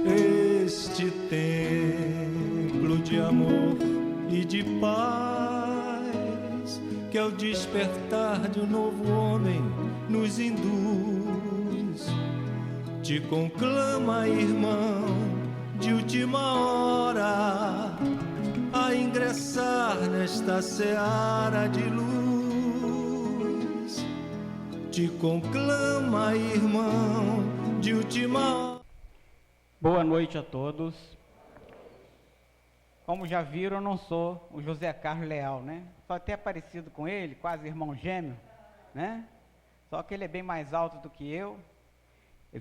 Este templo de amor e de paz, que ao despertar de um novo homem nos induz, te conclama, irmão, de última hora, a ingressar nesta seara de luz. Te conclama, irmão, de última hora. Boa noite a todos. Como já viram, eu não sou o José Carlos Leal, né? Sou até parecido com ele, quase irmão gêmeo, né? Só que ele é bem mais alto do que eu,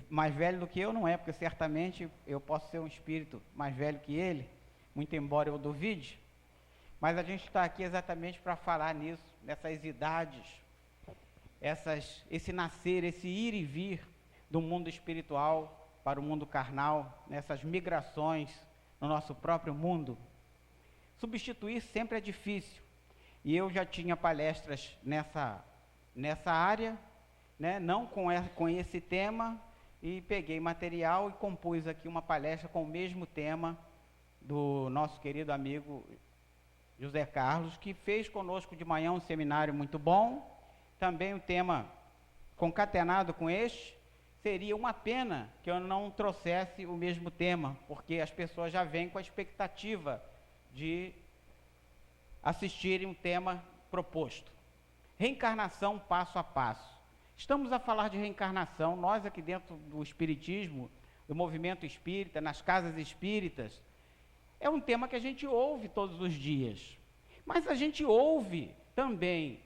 mais velho do que eu não é, porque certamente eu posso ser um espírito mais velho que ele, muito embora eu duvide. Mas a gente está aqui exatamente para falar nisso, nessas idades, esse nascer, esse ir e vir do mundo espiritual para o mundo carnal, nessas migrações no nosso próprio mundo. Substituir sempre é difícil, e eu já tinha palestras nessa área, né? Não com esse tema, e peguei material e compus aqui uma palestra com o mesmo tema do nosso querido amigo José Carlos, que fez conosco de manhã um seminário muito bom, também um tema concatenado com este. Seria uma pena que eu não trouxesse o mesmo tema, porque as pessoas já vêm com a expectativa de assistirem um tema proposto. Reencarnação passo a passo. Estamos a falar de reencarnação, nós aqui dentro do Espiritismo, do movimento espírita, nas casas espíritas, é um tema que a gente ouve todos os dias. Mas a gente ouve também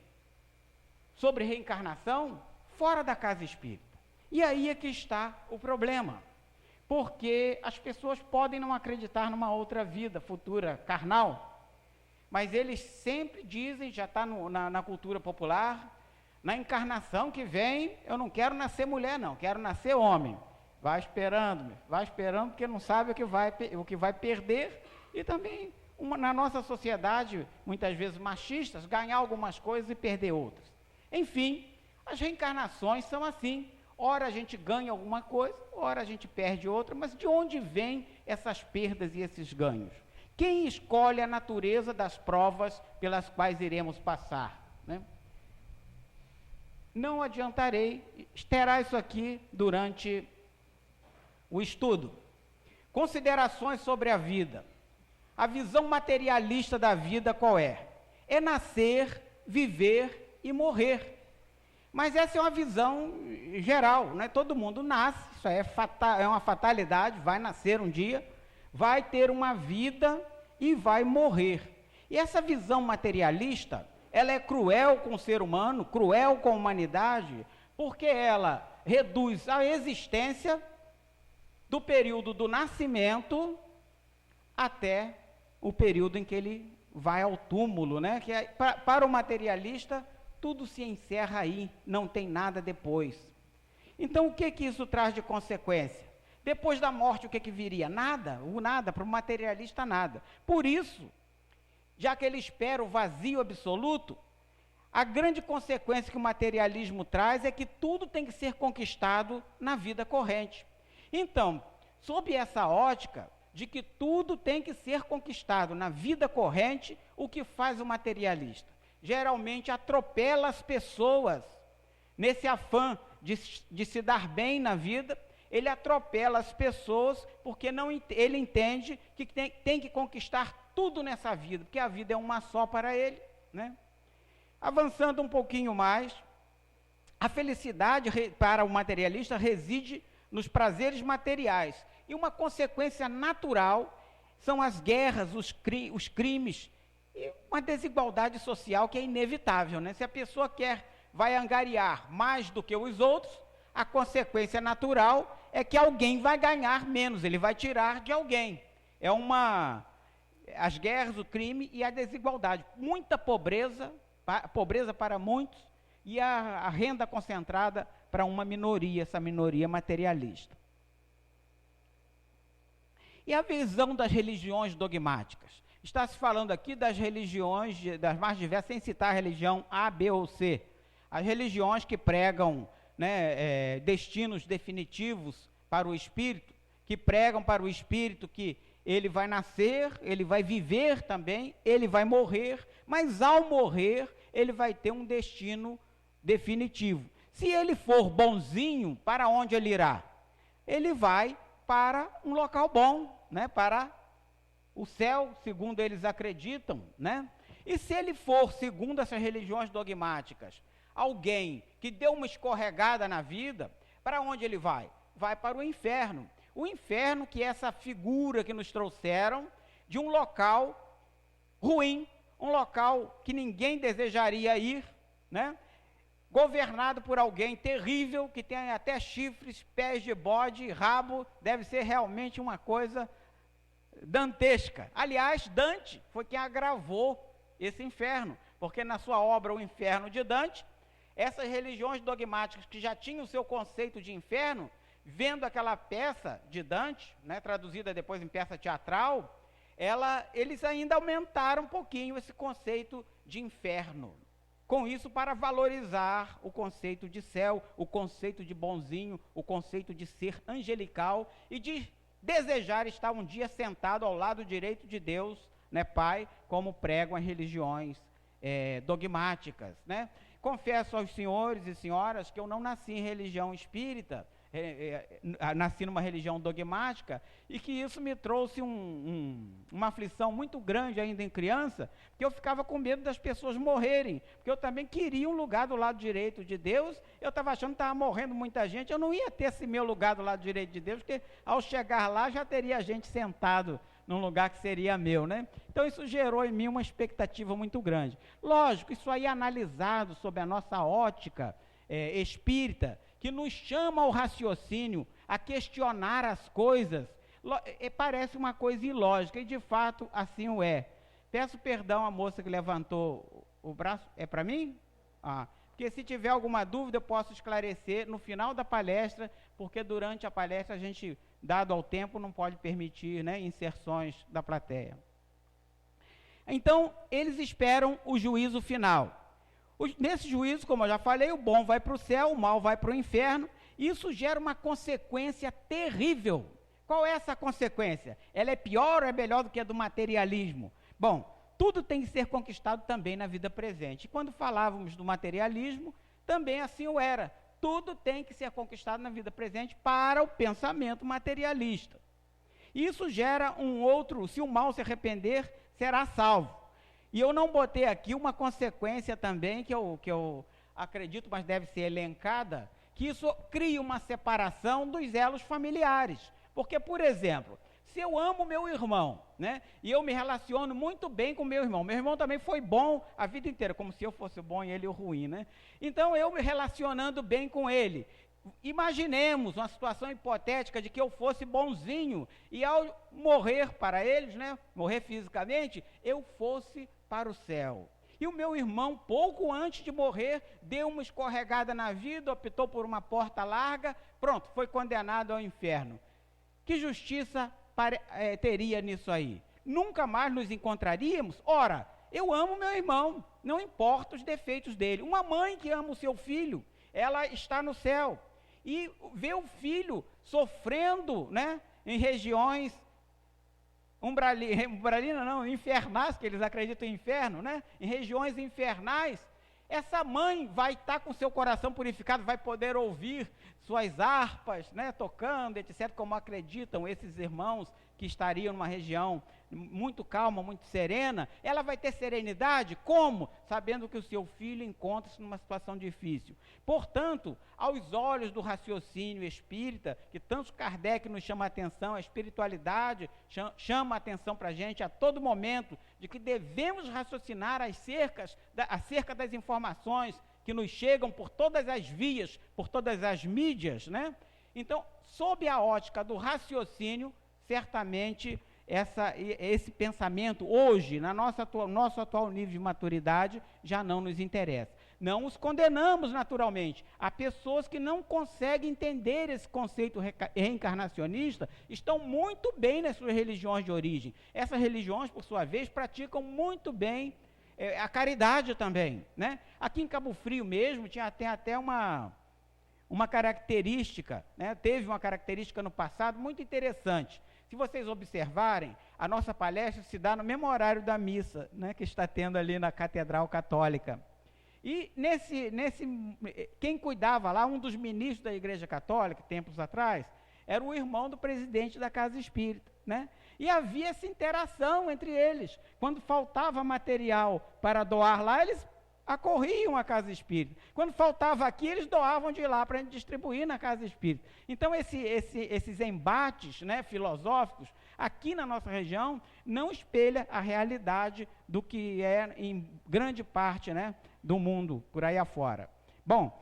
sobre reencarnação fora da casa espírita. E aí é que está o problema, porque as pessoas podem não acreditar numa outra vida futura carnal, mas eles sempre dizem, já está na cultura popular, na encarnação que vem, eu não quero nascer mulher não, quero nascer homem. Vai esperando, porque não sabe o que vai perder, e também na nossa sociedade, muitas vezes machistas, ganhar algumas coisas e perder outras. Enfim, as reencarnações são assim. Ora a gente ganha alguma coisa, ora a gente perde outra, mas de onde vêm essas perdas e esses ganhos? Quem escolhe a natureza das provas pelas quais iremos passar, né? Não adiantarei, terá isso aqui durante o estudo. Considerações sobre a vida. A visão materialista da vida qual é? É nascer, viver e morrer. Mas essa é uma visão geral, né? Todo mundo nasce, isso é uma fatalidade, vai nascer um dia, vai ter uma vida e vai morrer. E essa visão materialista, ela é cruel com o ser humano, cruel com a humanidade, porque ela reduz a existência do período do nascimento até o período em que ele vai ao túmulo, né? Que para o materialista, tudo se encerra aí, não tem nada depois. Então, o que isso traz de consequência? Depois da morte, o que viria? Nada, para o materialista, nada. Por isso, já que ele espera o vazio absoluto, a grande consequência que o materialismo traz é que tudo tem que ser conquistado na vida corrente. Então, sob essa ótica de que tudo tem que ser conquistado na vida corrente, o que faz o materialista? Geralmente atropela as pessoas, nesse afã de se dar bem na vida, ele atropela as pessoas, porque ele entende que tem que conquistar tudo nessa vida, porque a vida é uma só para ele, né? Avançando um pouquinho mais, a felicidade para o materialista reside nos prazeres materiais, e uma consequência natural são as guerras, os crimes, e uma desigualdade social que é inevitável, né? Se a pessoa vai angariar mais do que os outros, a consequência natural é que alguém vai ganhar menos, ele vai tirar de alguém. As guerras, o crime e a desigualdade. Muita pobreza para muitos, e a renda concentrada para uma minoria, essa minoria materialista. E a visão das religiões dogmáticas? Está se falando aqui das religiões, das mais diversas, sem citar a religião A, B ou C. As religiões que pregam, né, destinos definitivos para o espírito, que pregam para o espírito que ele vai nascer, ele vai viver também, ele vai morrer, mas ao morrer, ele vai ter um destino definitivo. Se ele for bonzinho, para onde ele irá? Ele vai para um local bom, né, para o céu, segundo eles acreditam, né? E se ele for, segundo essas religiões dogmáticas, alguém que deu uma escorregada na vida, para onde ele vai? Vai para o inferno. O inferno, que é essa figura que nos trouxeram de um local ruim, um local que ninguém desejaria ir, né? Governado por alguém terrível, que tem até chifres, pés de bode, rabo, deve ser realmente uma coisa dantesca. Aliás, Dante foi quem agravou esse inferno, porque na sua obra O Inferno de Dante, essas religiões dogmáticas que já tinham o seu conceito de inferno, vendo aquela peça de Dante, né, traduzida depois em peça teatral, eles ainda aumentaram um pouquinho esse conceito de inferno. Com isso, para valorizar o conceito de céu, o conceito de bonzinho, o conceito de ser angelical e de desejar estar um dia sentado ao lado direito de Deus, né, Pai, como pregam as religiões dogmáticas, né? Confesso aos senhores e senhoras que eu não nasci em religião espírita, nasci numa religião dogmática, e que isso me trouxe uma aflição muito grande ainda em criança, porque eu ficava com medo das pessoas morrerem, porque eu também queria um lugar do lado direito de Deus. Eu estava achando que estava morrendo muita gente, eu não ia ter esse meu lugar do lado direito de Deus, porque ao chegar lá já teria gente sentado num lugar que seria meu, né? Então isso gerou em mim uma expectativa muito grande. Lógico, isso aí analisado sob a nossa ótica espírita, que nos chama ao raciocínio, a questionar as coisas, parece uma coisa ilógica, e de fato assim o é. Peço perdão à moça que levantou o braço. É para mim? Porque se tiver alguma dúvida eu posso esclarecer no final da palestra, porque durante a palestra a gente, dado ao tempo, não pode permitir, né, inserções da plateia. Então, eles esperam o juízo final. Nesse juízo, como eu já falei, o bom vai para o céu, o mal vai para o inferno. Isso gera uma consequência terrível. Qual é essa consequência? Ela é pior ou é melhor do que a do materialismo? Bom, tudo tem que ser conquistado também na vida presente. E quando falávamos do materialismo, também assim o era. Tudo tem que ser conquistado na vida presente para o pensamento materialista. Isso gera se o mal se arrepender, será salvo. E eu não botei aqui uma consequência também, que eu acredito, mas deve ser elencada, que isso cria uma separação dos elos familiares. Porque, por exemplo, se eu amo meu irmão, né, e eu me relaciono muito bem com meu irmão também foi bom a vida inteira, como se eu fosse bom e ele o ruim, né? Então, eu me relacionando bem com ele, imaginemos uma situação hipotética de que eu fosse bonzinho, e ao morrer para eles, né, morrer fisicamente, eu fosse para o céu. E o meu irmão, pouco antes de morrer, deu uma escorregada na vida, optou por uma porta larga, pronto, foi condenado ao inferno. Que justiça teria nisso aí? Nunca mais nos encontraríamos? Ora, eu amo meu irmão, não importa os defeitos dele. Uma mãe que ama o seu filho, ela está no céu, e vê o filho sofrendo, né, em regiões infernais, que eles acreditam em inferno, né? Em regiões infernais, essa mãe vai estar com seu coração purificado, vai poder ouvir suas harpas, né, tocando, etc., como acreditam esses irmãos que estariam numa região muito calma, muito serena. Ela vai ter serenidade? Como? Sabendo que o seu filho encontra-se numa situação difícil. Portanto, aos olhos do raciocínio espírita, que tanto Kardec nos chama a atenção, a espiritualidade chama a atenção para a gente a todo momento, de que devemos raciocinar acerca das informações que nos chegam por todas as vias, por todas as mídias, né? Então, sob a ótica do raciocínio, certamente esse pensamento hoje, nosso atual nível de maturidade, já não nos interessa. Não os condenamos naturalmente. Há pessoas que não conseguem entender esse conceito reencarnacionista, estão muito bem nas suas religiões de origem. Essas religiões, por sua vez, praticam muito bem a caridade também, né? Aqui em Cabo Frio mesmo, tem até uma característica, né? Teve uma característica no passado muito interessante. Se vocês observarem, a nossa palestra se dá no mesmo horário da missa, né, que está tendo ali na Catedral Católica. E quem cuidava lá, um dos ministros da Igreja Católica, tempos atrás, era o irmão do presidente da Casa Espírita, né? E havia essa interação entre eles. Quando faltava material para doar lá, eles acorriam à Casa Espírita. Quando faltava aqui, eles doavam de lá para a gente distribuir na Casa Espírita. Então, esses embates, né, filosóficos, aqui na nossa região, não espelha a realidade do que é em grande parte, né, do mundo, por aí afora. Bom,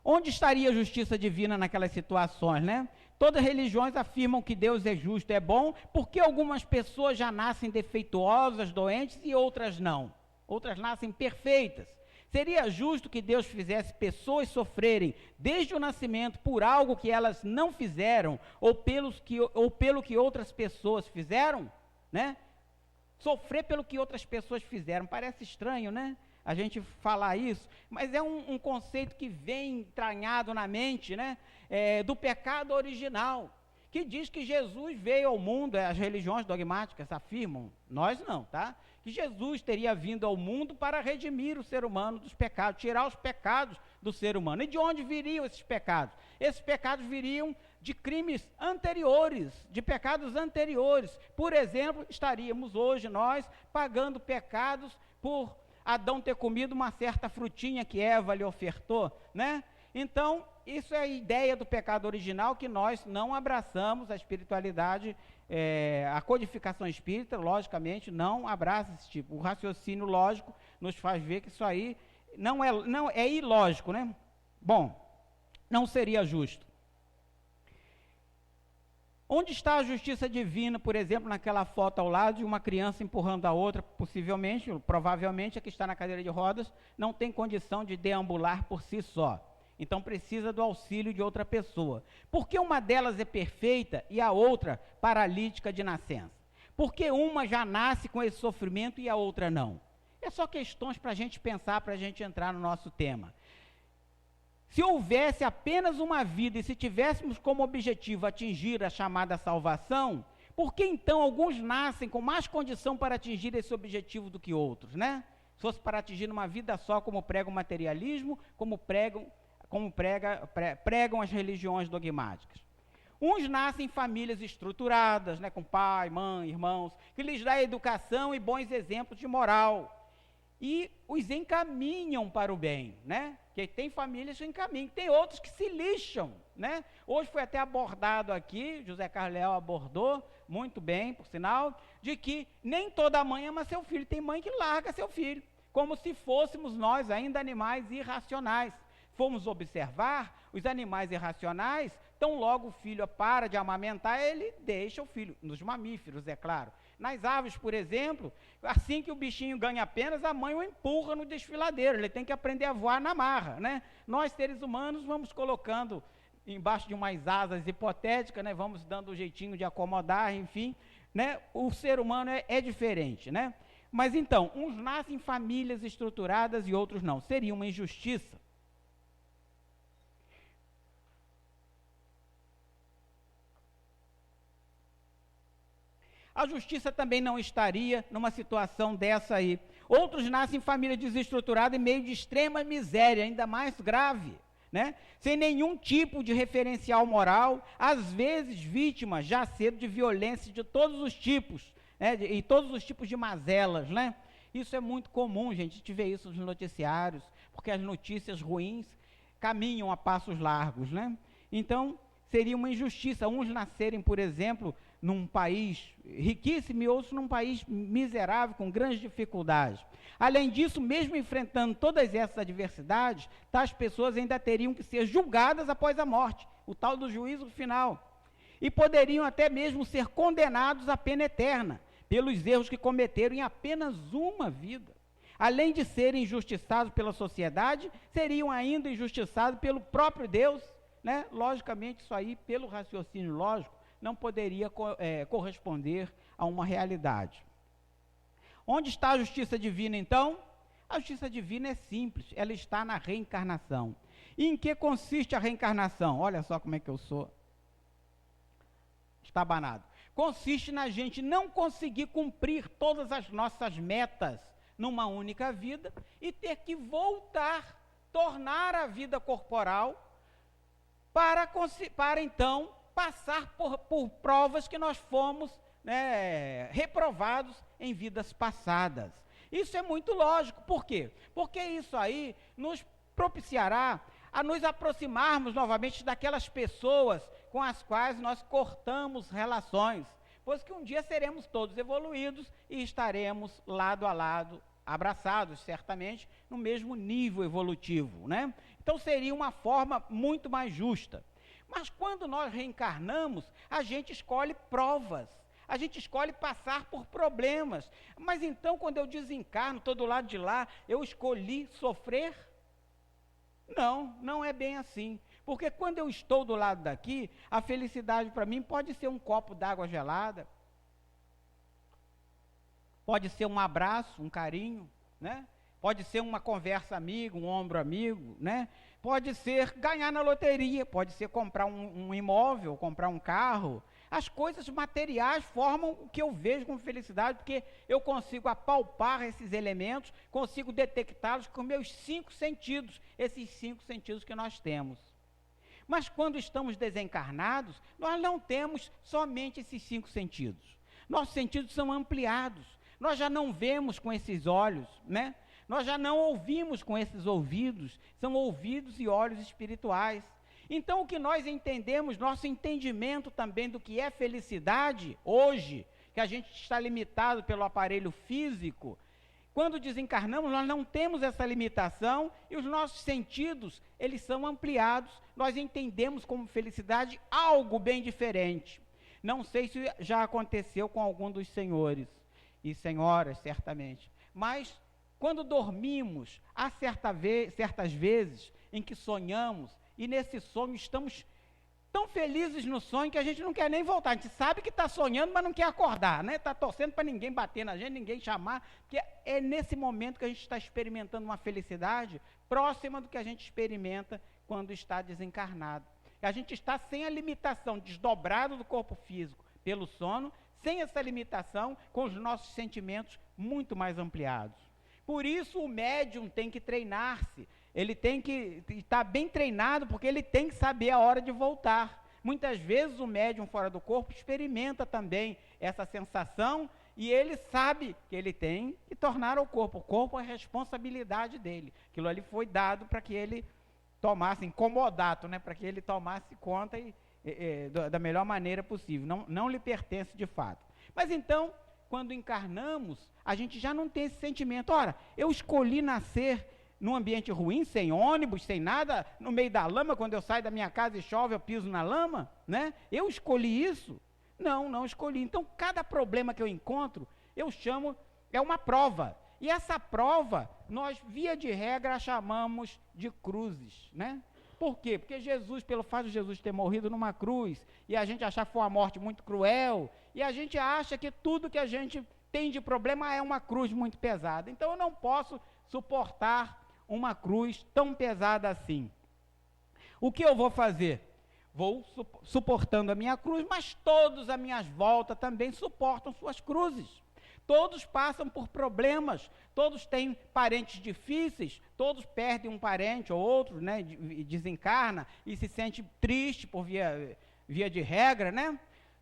onde estaria a justiça divina naquelas situações, né? Todas as religiões afirmam que Deus é justo, é bom, porque algumas pessoas já nascem defeituosas, doentes, e outras não. Outras nascem perfeitas. Seria justo que Deus fizesse pessoas sofrerem desde o nascimento por algo que elas não fizeram, ou pelo que outras pessoas fizeram, né? Sofrer pelo que outras pessoas fizeram, parece estranho, né? A gente falar isso, mas é um conceito que vem entranhado na mente, né? Do pecado original, que diz que Jesus veio ao mundo, as religiões dogmáticas afirmam, nós não, tá? Que Jesus teria vindo ao mundo para redimir o ser humano dos pecados, tirar os pecados do ser humano. E de onde viriam esses pecados? Esses pecados viriam de crimes anteriores, de pecados anteriores. Por exemplo, estaríamos hoje nós pagando pecados por Adão ter comido uma certa frutinha que Eva lhe ofertou, né? Então, isso é a ideia do pecado original, que nós não abraçamos. A espiritualidade, a codificação espírita, logicamente, não abraça esse tipo. O raciocínio lógico nos faz ver que isso aí não é ilógico, né? Bom, não seria justo. Onde está a justiça divina, por exemplo, naquela foto ao lado de uma criança empurrando a outra, provavelmente a que está na cadeira de rodas, não tem condição de deambular por si só. Então precisa do auxílio de outra pessoa. Por que uma delas é perfeita e a outra paralítica de nascença? Por que uma já nasce com esse sofrimento e a outra não? É só questões para a gente pensar, para a gente entrar no nosso tema. Se houvesse apenas uma vida e se tivéssemos como objetivo atingir a chamada salvação, por que então alguns nascem com mais condição para atingir esse objetivo do que outros, né? Se fosse para atingir uma vida só, como prega o materialismo, como pregam as religiões dogmáticas. Uns nascem em famílias estruturadas, né, com pai, mãe, irmãos, que lhes dá educação e bons exemplos de moral, e os encaminham para o bem, né? Que tem famílias que encaminham, tem outros que se lixam, né? Hoje foi até abordado aqui, José Carlos Leal abordou, muito bem, por sinal, de que nem toda mãe ama seu filho, tem mãe que larga seu filho, como se fôssemos nós ainda animais irracionais. Fomos observar, os animais irracionais, tão logo o filho para de amamentar, ele deixa o filho, nos mamíferos, é claro. Nas aves, por exemplo, assim que o bichinho ganha penas, a mãe o empurra no desfiladeiro, ele tem que aprender a voar na marra, né? Nós, seres humanos, vamos colocando embaixo de umas asas hipotéticas, né? Vamos dando um jeitinho de acomodar, enfim, né? O ser humano é diferente, né? Mas então, uns nascem em famílias estruturadas e outros não. Seria uma injustiça. A justiça também não estaria numa situação dessa aí. Outros nascem em família desestruturada em meio de extrema miséria, ainda mais grave, né? Sem nenhum tipo de referencial moral, às vezes vítimas já cedo de violência de todos os tipos, né? E todos os tipos de mazelas, né? Isso é muito comum, gente, a gente vê isso nos noticiários, porque as notícias ruins caminham a passos largos, né? Então, seria uma injustiça uns nascerem, por exemplo, num país riquíssimo e outros num país miserável, com grandes dificuldades. Além disso, mesmo enfrentando todas essas adversidades, tais pessoas ainda teriam que ser julgadas após a morte, o tal do juízo final, e poderiam até mesmo ser condenados à pena eterna, pelos erros que cometeram em apenas uma vida. além de serem injustiçados pela sociedade, seriam ainda injustiçados pelo próprio Deus, né? Logicamente, isso aí, pelo raciocínio lógico, não poderia corresponder a uma realidade. Onde está a justiça divina, então? A justiça divina é simples, ela está na reencarnação. E em que consiste a reencarnação? Olha só como é que eu sou estabanado. Consiste na gente não conseguir cumprir todas as nossas metas numa única vida e ter que voltar, tornar a vida corporal para então passar por provas que nós fomos, né, reprovados em vidas passadas. Isso é muito lógico. Por quê? Porque isso aí nos propiciará a nos aproximarmos novamente daquelas pessoas com as quais nós cortamos relações, pois que um dia seremos todos evoluídos e estaremos lado a lado, abraçados, certamente, no mesmo nível evolutivo, né? Então seria uma forma muito mais justa. Mas quando nós reencarnamos, a gente escolhe provas, a gente escolhe passar por problemas. Mas então, quando eu desencarno, estou do lado de lá, eu escolhi sofrer? Não, não é bem assim. Porque quando eu estou do lado daqui, a felicidade para mim pode ser um copo d'água gelada, pode ser um abraço, um carinho, né? Pode ser uma conversa amiga, um ombro amigo, né? Pode ser ganhar na loteria, pode ser comprar um imóvel, comprar um carro. As coisas materiais formam o que eu vejo como felicidade, porque eu consigo apalpar esses elementos, consigo detectá-los com meus 5 sentidos, esses 5 sentidos que nós temos. Mas quando estamos desencarnados, nós não temos somente esses 5 sentidos. Nossos sentidos são ampliados. Nós já não vemos com esses olhos, né? Nós já não ouvimos com esses ouvidos, são ouvidos e olhos espirituais. Então, o que nós entendemos, nosso entendimento também do que é felicidade, hoje, que a gente está limitado pelo aparelho físico, quando desencarnamos, nós não temos essa limitação e os nossos sentidos, eles são ampliados, nós entendemos como felicidade algo bem diferente. Não sei se já aconteceu com algum dos senhores e senhoras, certamente, mas quando dormimos, há certas vezes em que sonhamos, e nesse sonho estamos tão felizes no sonho que a gente não quer nem voltar. A gente sabe que está sonhando, mas não quer acordar, né? Está torcendo para ninguém bater na gente, ninguém chamar, porque é nesse momento que a gente está experimentando uma felicidade próxima do que a gente experimenta quando está desencarnado. A gente está sem a limitação, desdobrado do corpo físico pelo sono, sem essa limitação, com os nossos sentimentos muito mais ampliados. Por isso o médium tem que treinar-se, ele tem que estar bem treinado, porque ele tem que saber a hora de voltar. Muitas vezes o médium fora do corpo experimenta também essa sensação, e ele sabe que ele tem que tornar ao corpo. O corpo é a responsabilidade dele. Aquilo ali foi dado para que ele tomasse, incomodato, né? Para que ele tomasse conta da melhor maneira possível. Não lhe pertence de fato. Mas então, quando encarnamos, a gente já não tem esse sentimento. Ora, eu escolhi nascer num ambiente ruim, sem ônibus, sem nada, no meio da lama. Quando eu saio da minha casa e chove, eu piso na lama, né? Eu escolhi isso? Não escolhi. Então, cada problema que eu encontro, eu chamo, é uma prova. E essa prova, nós, via de regra, chamamos de cruzes, né? Por quê? Porque Jesus, pelo fato de Jesus ter morrido numa cruz, e a gente achar que foi uma morte muito cruel, e a gente acha que tudo que a gente tem de problema é uma cruz muito pesada. Então, eu não posso suportar uma cruz tão pesada assim. O que eu vou fazer? Vou suportando a minha cruz, mas todos à minha volta também suportam suas cruzes. Todos passam por problemas, todos têm parentes difíceis, todos perdem um parente ou outro, né, desencarna e se sente triste por via de regra, né?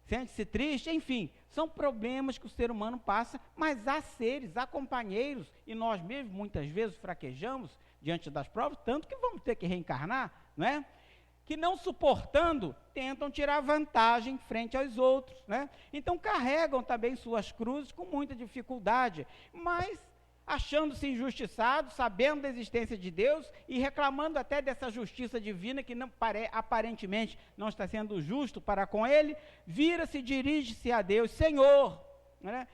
Sente-se triste, enfim, são problemas que o ser humano passa, mas há seres, há companheiros, e nós mesmos muitas vezes fraquejamos diante das provas, tanto que vamos ter que reencarnar, não é? Que não suportando, tentam tirar vantagem frente aos outros, né? Então carregam também suas cruzes com muita dificuldade, mas achando-se injustiçados, sabendo da existência de Deus e reclamando até dessa justiça divina que aparentemente não está sendo justo para com ele, vira-se, dirige-se a Deus: Senhor, né?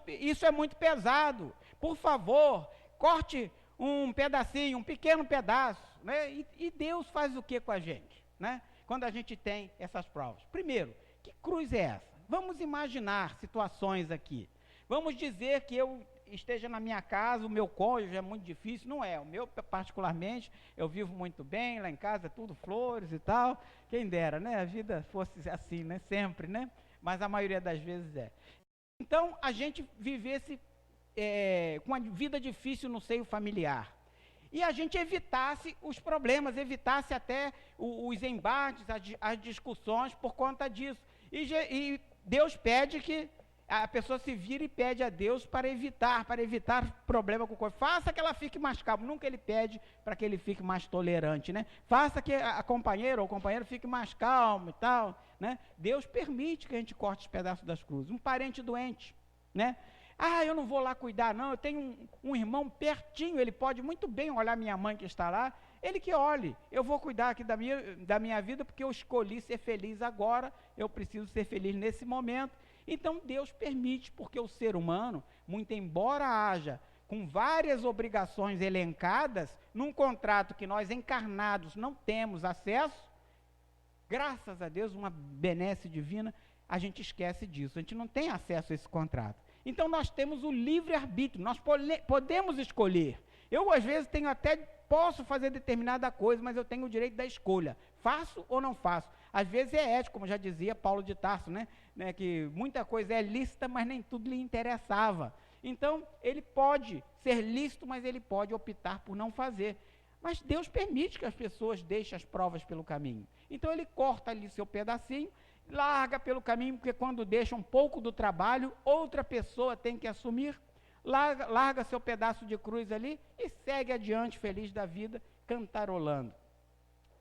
Isso é muito pesado, por favor, corte um pedacinho, um pequeno pedaço, né? E Deus faz o que com a gente, né? Quando a gente tem essas provas. Primeiro, que cruz é essa? Vamos imaginar situações aqui. Vamos dizer que eu esteja na minha casa, o meu cônjuge é muito difícil, não é, o meu particularmente, eu vivo muito bem, lá em casa é tudo flores e tal, quem dera, né, a vida fosse assim, né, sempre, né, mas a maioria das vezes é. Então, a gente vivesse com a vida difícil no seio familiar, e a gente evitasse os problemas, evitasse até os embates, as discussões por conta disso, e Deus pede que a pessoa se vira e pede a Deus para evitar problema com o corpo. Faça que ela fique mais calma. Nunca ele pede para que ele fique mais tolerante, né? Faça que a companheira ou o companheiro fique mais calmo e tal, né? Deus permite que a gente corte os pedaços das cruzes. Um parente doente, né? Ah, eu não vou lá cuidar não, eu tenho um irmão pertinho, ele pode muito bem olhar minha mãe que está lá, ele que olhe, eu vou cuidar aqui da minha vida porque eu escolhi ser feliz agora, eu preciso ser feliz nesse momento. Então Deus permite, porque o ser humano, muito embora haja com várias obrigações elencadas, num contrato que nós encarnados não temos acesso, graças a Deus, uma benesse divina, a gente esquece disso, a gente não tem acesso a esse contrato. Então nós temos o livre-arbítrio, nós podemos escolher. Eu às vezes posso fazer determinada coisa, mas eu tenho o direito da escolha, faço ou não faço. Às vezes é ético, como já dizia Paulo de Tarso, né, que muita coisa é lícita, mas nem tudo lhe interessava. Então, ele pode ser lícito, mas ele pode optar por não fazer. Mas Deus permite que as pessoas deixem as provas pelo caminho. Então, ele corta ali seu pedacinho, larga pelo caminho, porque quando deixa um pouco do trabalho, outra pessoa tem que assumir, larga seu pedaço de cruz ali e segue adiante, feliz da vida, cantarolando.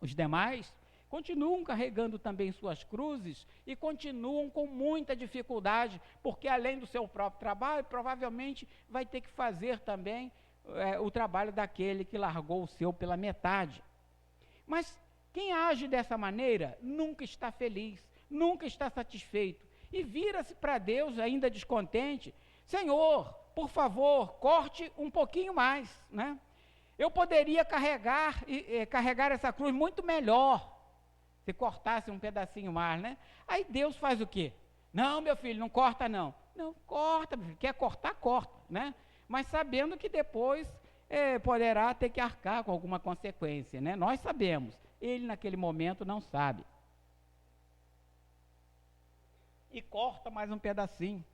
Os demais continuam carregando também suas cruzes e continuam com muita dificuldade, porque além do seu próprio trabalho, provavelmente vai ter que fazer também o trabalho daquele que largou o seu pela metade. Mas quem age dessa maneira nunca está feliz, nunca está satisfeito, e vira-se para Deus ainda descontente: Senhor, por favor, corte um pouquinho mais, né? Eu poderia carregar essa cruz muito melhor, se cortasse um pedacinho mais, né? Aí Deus faz o quê? Não, meu filho, não corta não. Não, corta, meu filho. Quer cortar, corta, né? Mas sabendo que depois poderá ter que arcar com alguma consequência, né? Nós sabemos, ele naquele momento não sabe. E corta mais um pedacinho.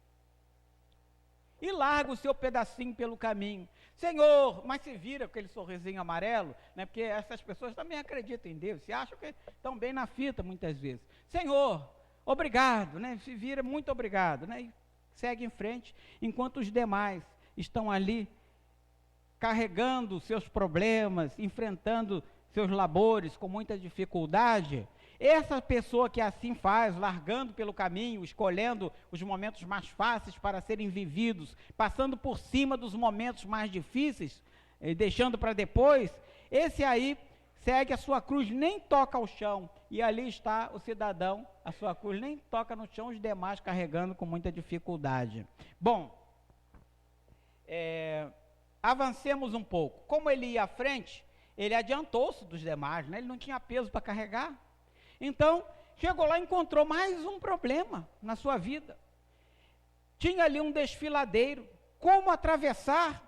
E larga o seu pedacinho pelo caminho. Senhor, mas se vira com aquele sorrisinho amarelo, né? Porque essas pessoas também acreditam em Deus, se acham que estão bem na fita muitas vezes. Senhor, obrigado, né? Se vira, muito obrigado, né? E segue em frente, enquanto os demais estão ali carregando seus problemas, enfrentando seus labores com muita dificuldade. Essa pessoa que assim faz, largando pelo caminho, escolhendo os momentos mais fáceis para serem vividos, passando por cima dos momentos mais difíceis, deixando para depois, esse aí segue a sua cruz, nem toca ao chão, e ali está o cidadão, a sua cruz nem toca no chão, os demais carregando com muita dificuldade. Bom, avancemos um pouco. Como ele ia à frente, ele adiantou-se dos demais, né? Ele não tinha peso para carregar. Então, chegou lá e encontrou mais um problema na sua vida. Tinha ali um desfiladeiro. Como atravessar?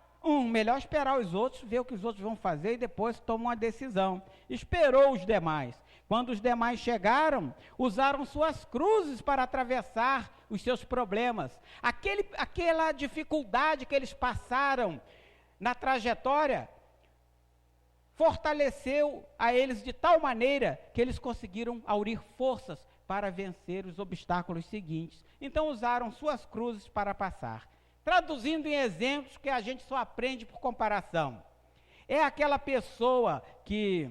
Melhor esperar os outros, ver o que os outros vão fazer e depois toma uma decisão. Esperou os demais. Quando os demais chegaram, usaram suas cruzes para atravessar os seus problemas. Aquela dificuldade que eles passaram na trajetória fortaleceu a eles de tal maneira que eles conseguiram aurir forças para vencer os obstáculos seguintes. Então usaram suas cruzes para passar. Traduzindo em exemplos que a gente só aprende por comparação. É aquela pessoa que,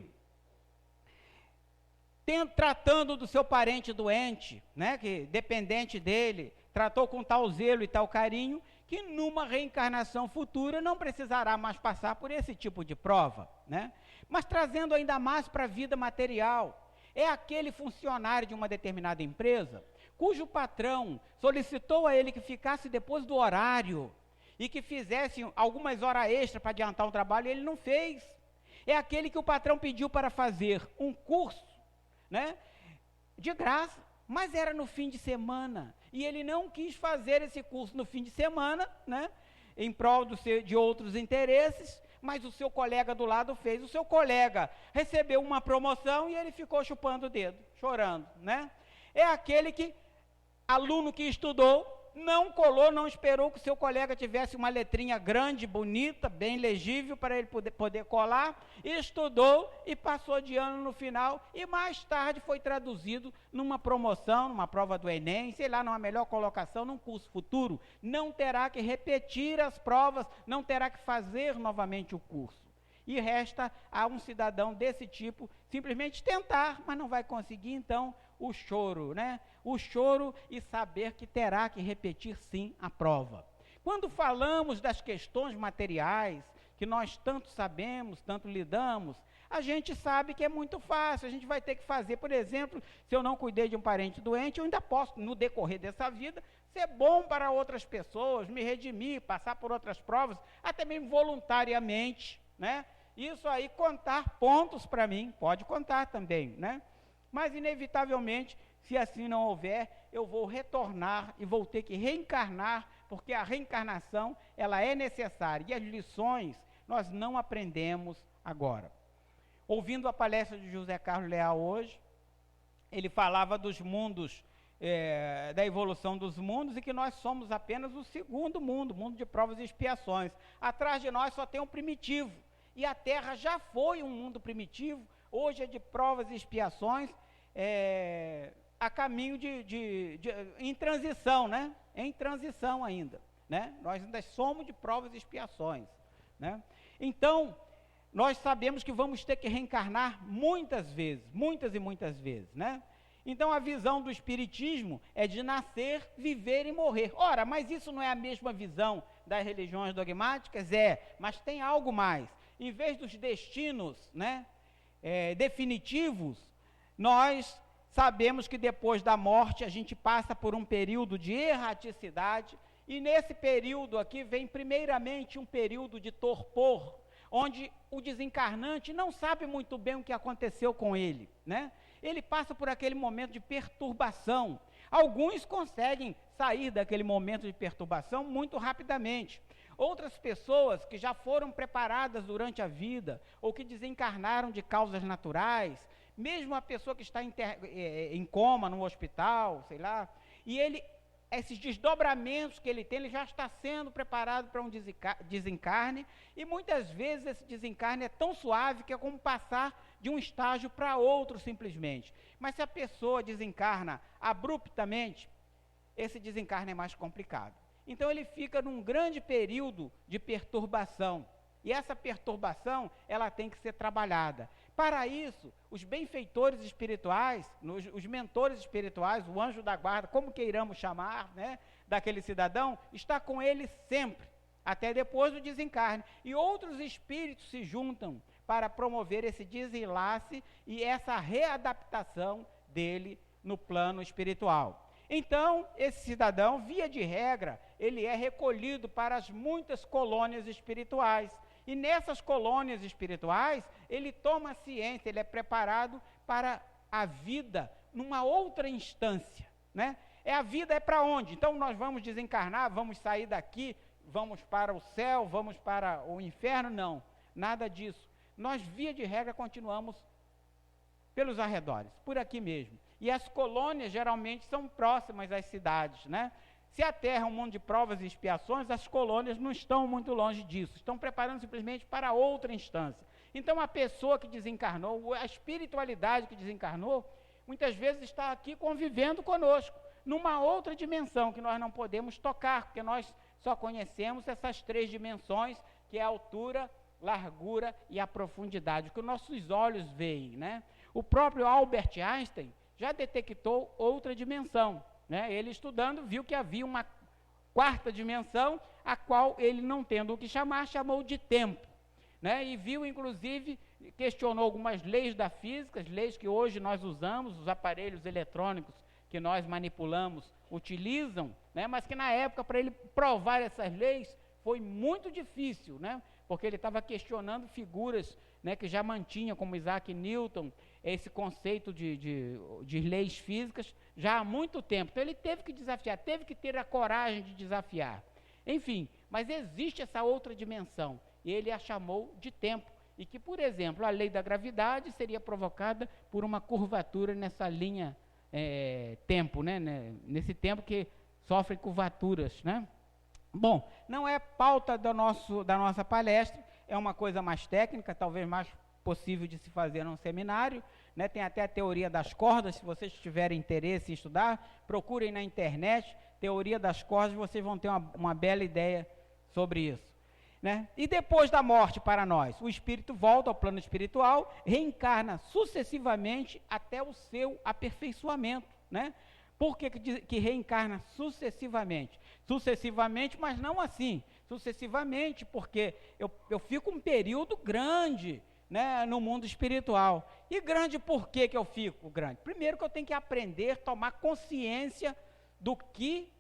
tratando do seu parente doente, né, que dependente dele, tratou com tal zelo e tal carinho, que numa reencarnação futura não precisará mais passar por esse tipo de prova, né? Mas trazendo ainda mais para a vida material, é aquele funcionário de uma determinada empresa, cujo patrão solicitou a ele que ficasse depois do horário, e que fizesse algumas horas extras para adiantar o trabalho, e ele não fez. É aquele que o patrão pediu para fazer um curso, né, de graça, mas era no fim de semana, e ele não quis fazer esse curso no fim de semana, né, em prol de outros interesses, mas o seu colega do lado fez. O seu colega recebeu uma promoção e ele ficou chupando o dedo, chorando, né? É aquele que, aluno que estudou, não colou, não esperou que o seu colega tivesse uma letrinha grande, bonita, bem legível para ele poder colar, estudou e passou de ano no final, e mais tarde foi traduzido numa promoção, numa prova do Enem, sei lá, numa melhor colocação, num curso futuro. Não terá que repetir as provas, não terá que fazer novamente o curso. E resta a um cidadão desse tipo simplesmente tentar, mas não vai conseguir, então o choro, né? O choro e saber que terá que repetir sim a prova. Quando falamos das questões materiais, que nós tanto sabemos, tanto lidamos, a gente sabe que é muito fácil. A gente vai ter que fazer, por exemplo, se eu não cuidei de um parente doente, eu ainda posso, no decorrer dessa vida, ser bom para outras pessoas, me redimir, passar por outras provas, até mesmo voluntariamente, né? Isso aí, contar pontos para mim, pode contar também, né? Mas, inevitavelmente, se assim não houver, eu vou retornar e vou ter que reencarnar, porque a reencarnação, ela é necessária, e as lições nós não aprendemos agora. Ouvindo a palestra de José Carlos Leal hoje, ele falava dos mundos, da evolução dos mundos, e que nós somos apenas o segundo mundo, mundo de provas e expiações. Atrás de nós só tem um primitivo, e a Terra já foi um mundo primitivo, hoje é de provas e expiações, a caminho em transição, né? Em transição ainda, né? Nós ainda somos de provas e expiações, né? Então, nós sabemos que vamos ter que reencarnar muitas vezes, muitas e muitas vezes, né? Então, a visão do Espiritismo é de nascer, viver e morrer. Ora, mas isso não é a mesma visão das religiões dogmáticas? Mas tem algo mais. Em vez dos destinos, né, definitivos, nós sabemos que depois da morte a gente passa por um período de erraticidade, e nesse período aqui vem primeiramente um período de torpor, onde o desencarnante não sabe muito bem o que aconteceu com ele, né? Ele passa por aquele momento de perturbação. Alguns conseguem sair daquele momento de perturbação muito rapidamente. Outras pessoas que já foram preparadas durante a vida, ou que desencarnaram de causas naturais, mesmo a pessoa que está em coma no hospital, sei lá, e esses desdobramentos que ele tem, ele já está sendo preparado para um desencarne, e muitas vezes esse desencarne é tão suave que é como passar de um estágio para outro simplesmente. Mas se a pessoa desencarna abruptamente, esse desencarne é mais complicado. Então ele fica num grande período de perturbação, e essa perturbação, ela tem que ser trabalhada. Para isso, os benfeitores espirituais, os mentores espirituais, o anjo da guarda, como queiramos chamar, né, daquele cidadão, está com ele sempre, até depois do desencarne. E outros espíritos se juntam para promover esse desenlace e essa readaptação dele no plano espiritual. Então, esse cidadão, via de regra, ele é recolhido para as muitas colônias espirituais. E nessas colônias espirituais, ele toma ciência, ele é preparado para a vida numa outra instância, né? A vida é para onde? Então, nós vamos desencarnar, vamos sair daqui, vamos para o céu, vamos para o inferno? Não, nada disso. Nós, via de regra, continuamos pelos arredores, por aqui mesmo. E as colônias geralmente são próximas às cidades, né? Se a Terra é um mundo de provas e expiações, as colônias não estão muito longe disso, estão preparando simplesmente para outra instância. Então a pessoa que desencarnou, a espiritualidade que desencarnou, muitas vezes está aqui convivendo conosco, numa outra dimensão que nós não podemos tocar, porque nós só conhecemos essas três dimensões, que é a altura, largura e a profundidade, que os nossos olhos veem, né? O próprio Albert Einstein já detectou outra dimensão, né? Ele estudando viu que havia uma quarta dimensão, a qual ele, não tendo o que chamar, chamou de tempo, né? E viu, inclusive, questionou algumas leis da física, as leis que hoje nós usamos, os aparelhos eletrônicos que nós manipulamos utilizam, né? Mas que na época, para ele provar essas leis, foi muito difícil, né? Porque ele estava questionando figuras, né, que já mantinham, como Isaac Newton, esse conceito de leis físicas já há muito tempo. Então ele teve que desafiar, teve que ter a coragem de desafiar. Enfim, mas existe essa outra dimensão, e ele a chamou de tempo, e que, por exemplo, a lei da gravidade seria provocada por uma curvatura nessa linha tempo, né? Nesse tempo que sofre curvaturas, né? Bom, não é pauta da nossa palestra, é uma coisa mais técnica, talvez mais possível de se fazer num seminário, né? Tem até a teoria das cordas, se vocês tiverem interesse em estudar, procurem na internet, teoria das cordas, vocês vão ter uma bela ideia sobre isso, né? E depois da morte para nós, o espírito volta ao plano espiritual, reencarna sucessivamente até o seu aperfeiçoamento, né? Por que reencarna sucessivamente? Sucessivamente, mas não assim. Sucessivamente, porque eu fico um período grande, né, no mundo espiritual. E grande por que eu fico grande? Primeiro que eu tenho que aprender, tomar consciência do que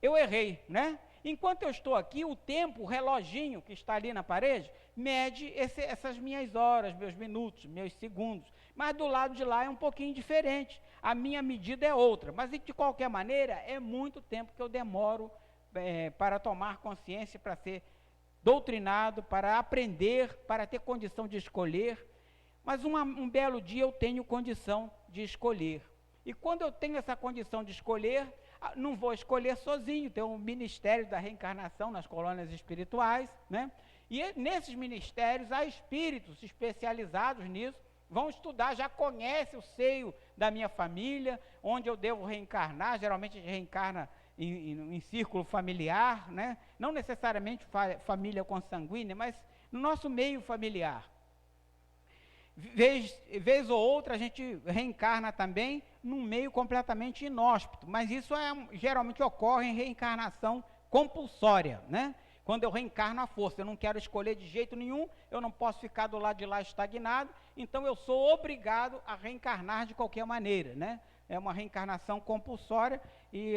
eu errei, né? Enquanto eu estou aqui, o tempo, o reloginho que está ali na parede, mede essas minhas horas, meus minutos, meus segundos. Mas do lado de lá é um pouquinho diferente. A minha medida é outra. Mas de qualquer maneira, é muito tempo que eu demoro para tomar consciência, para ser doutrinado, para aprender, para ter condição de escolher. Mas um belo dia eu tenho condição de escolher. E quando eu tenho essa condição de escolher, não vou escolher sozinho, tem um ministério da reencarnação nas colônias espirituais, né? E nesses ministérios há espíritos especializados nisso, vão estudar, já conhecem o seio da minha família, onde eu devo reencarnar. Geralmente a gente reencarna em círculo familiar, né? Não necessariamente família consanguínea, mas no nosso meio familiar. Vez ou outra a gente reencarna também num meio completamente inóspito, mas isso geralmente ocorre em reencarnação compulsória, né? Quando eu reencarno à força, eu não quero escolher de jeito nenhum, eu não posso ficar do lado de lá estagnado, então eu sou obrigado a reencarnar de qualquer maneira, né? É uma reencarnação compulsória e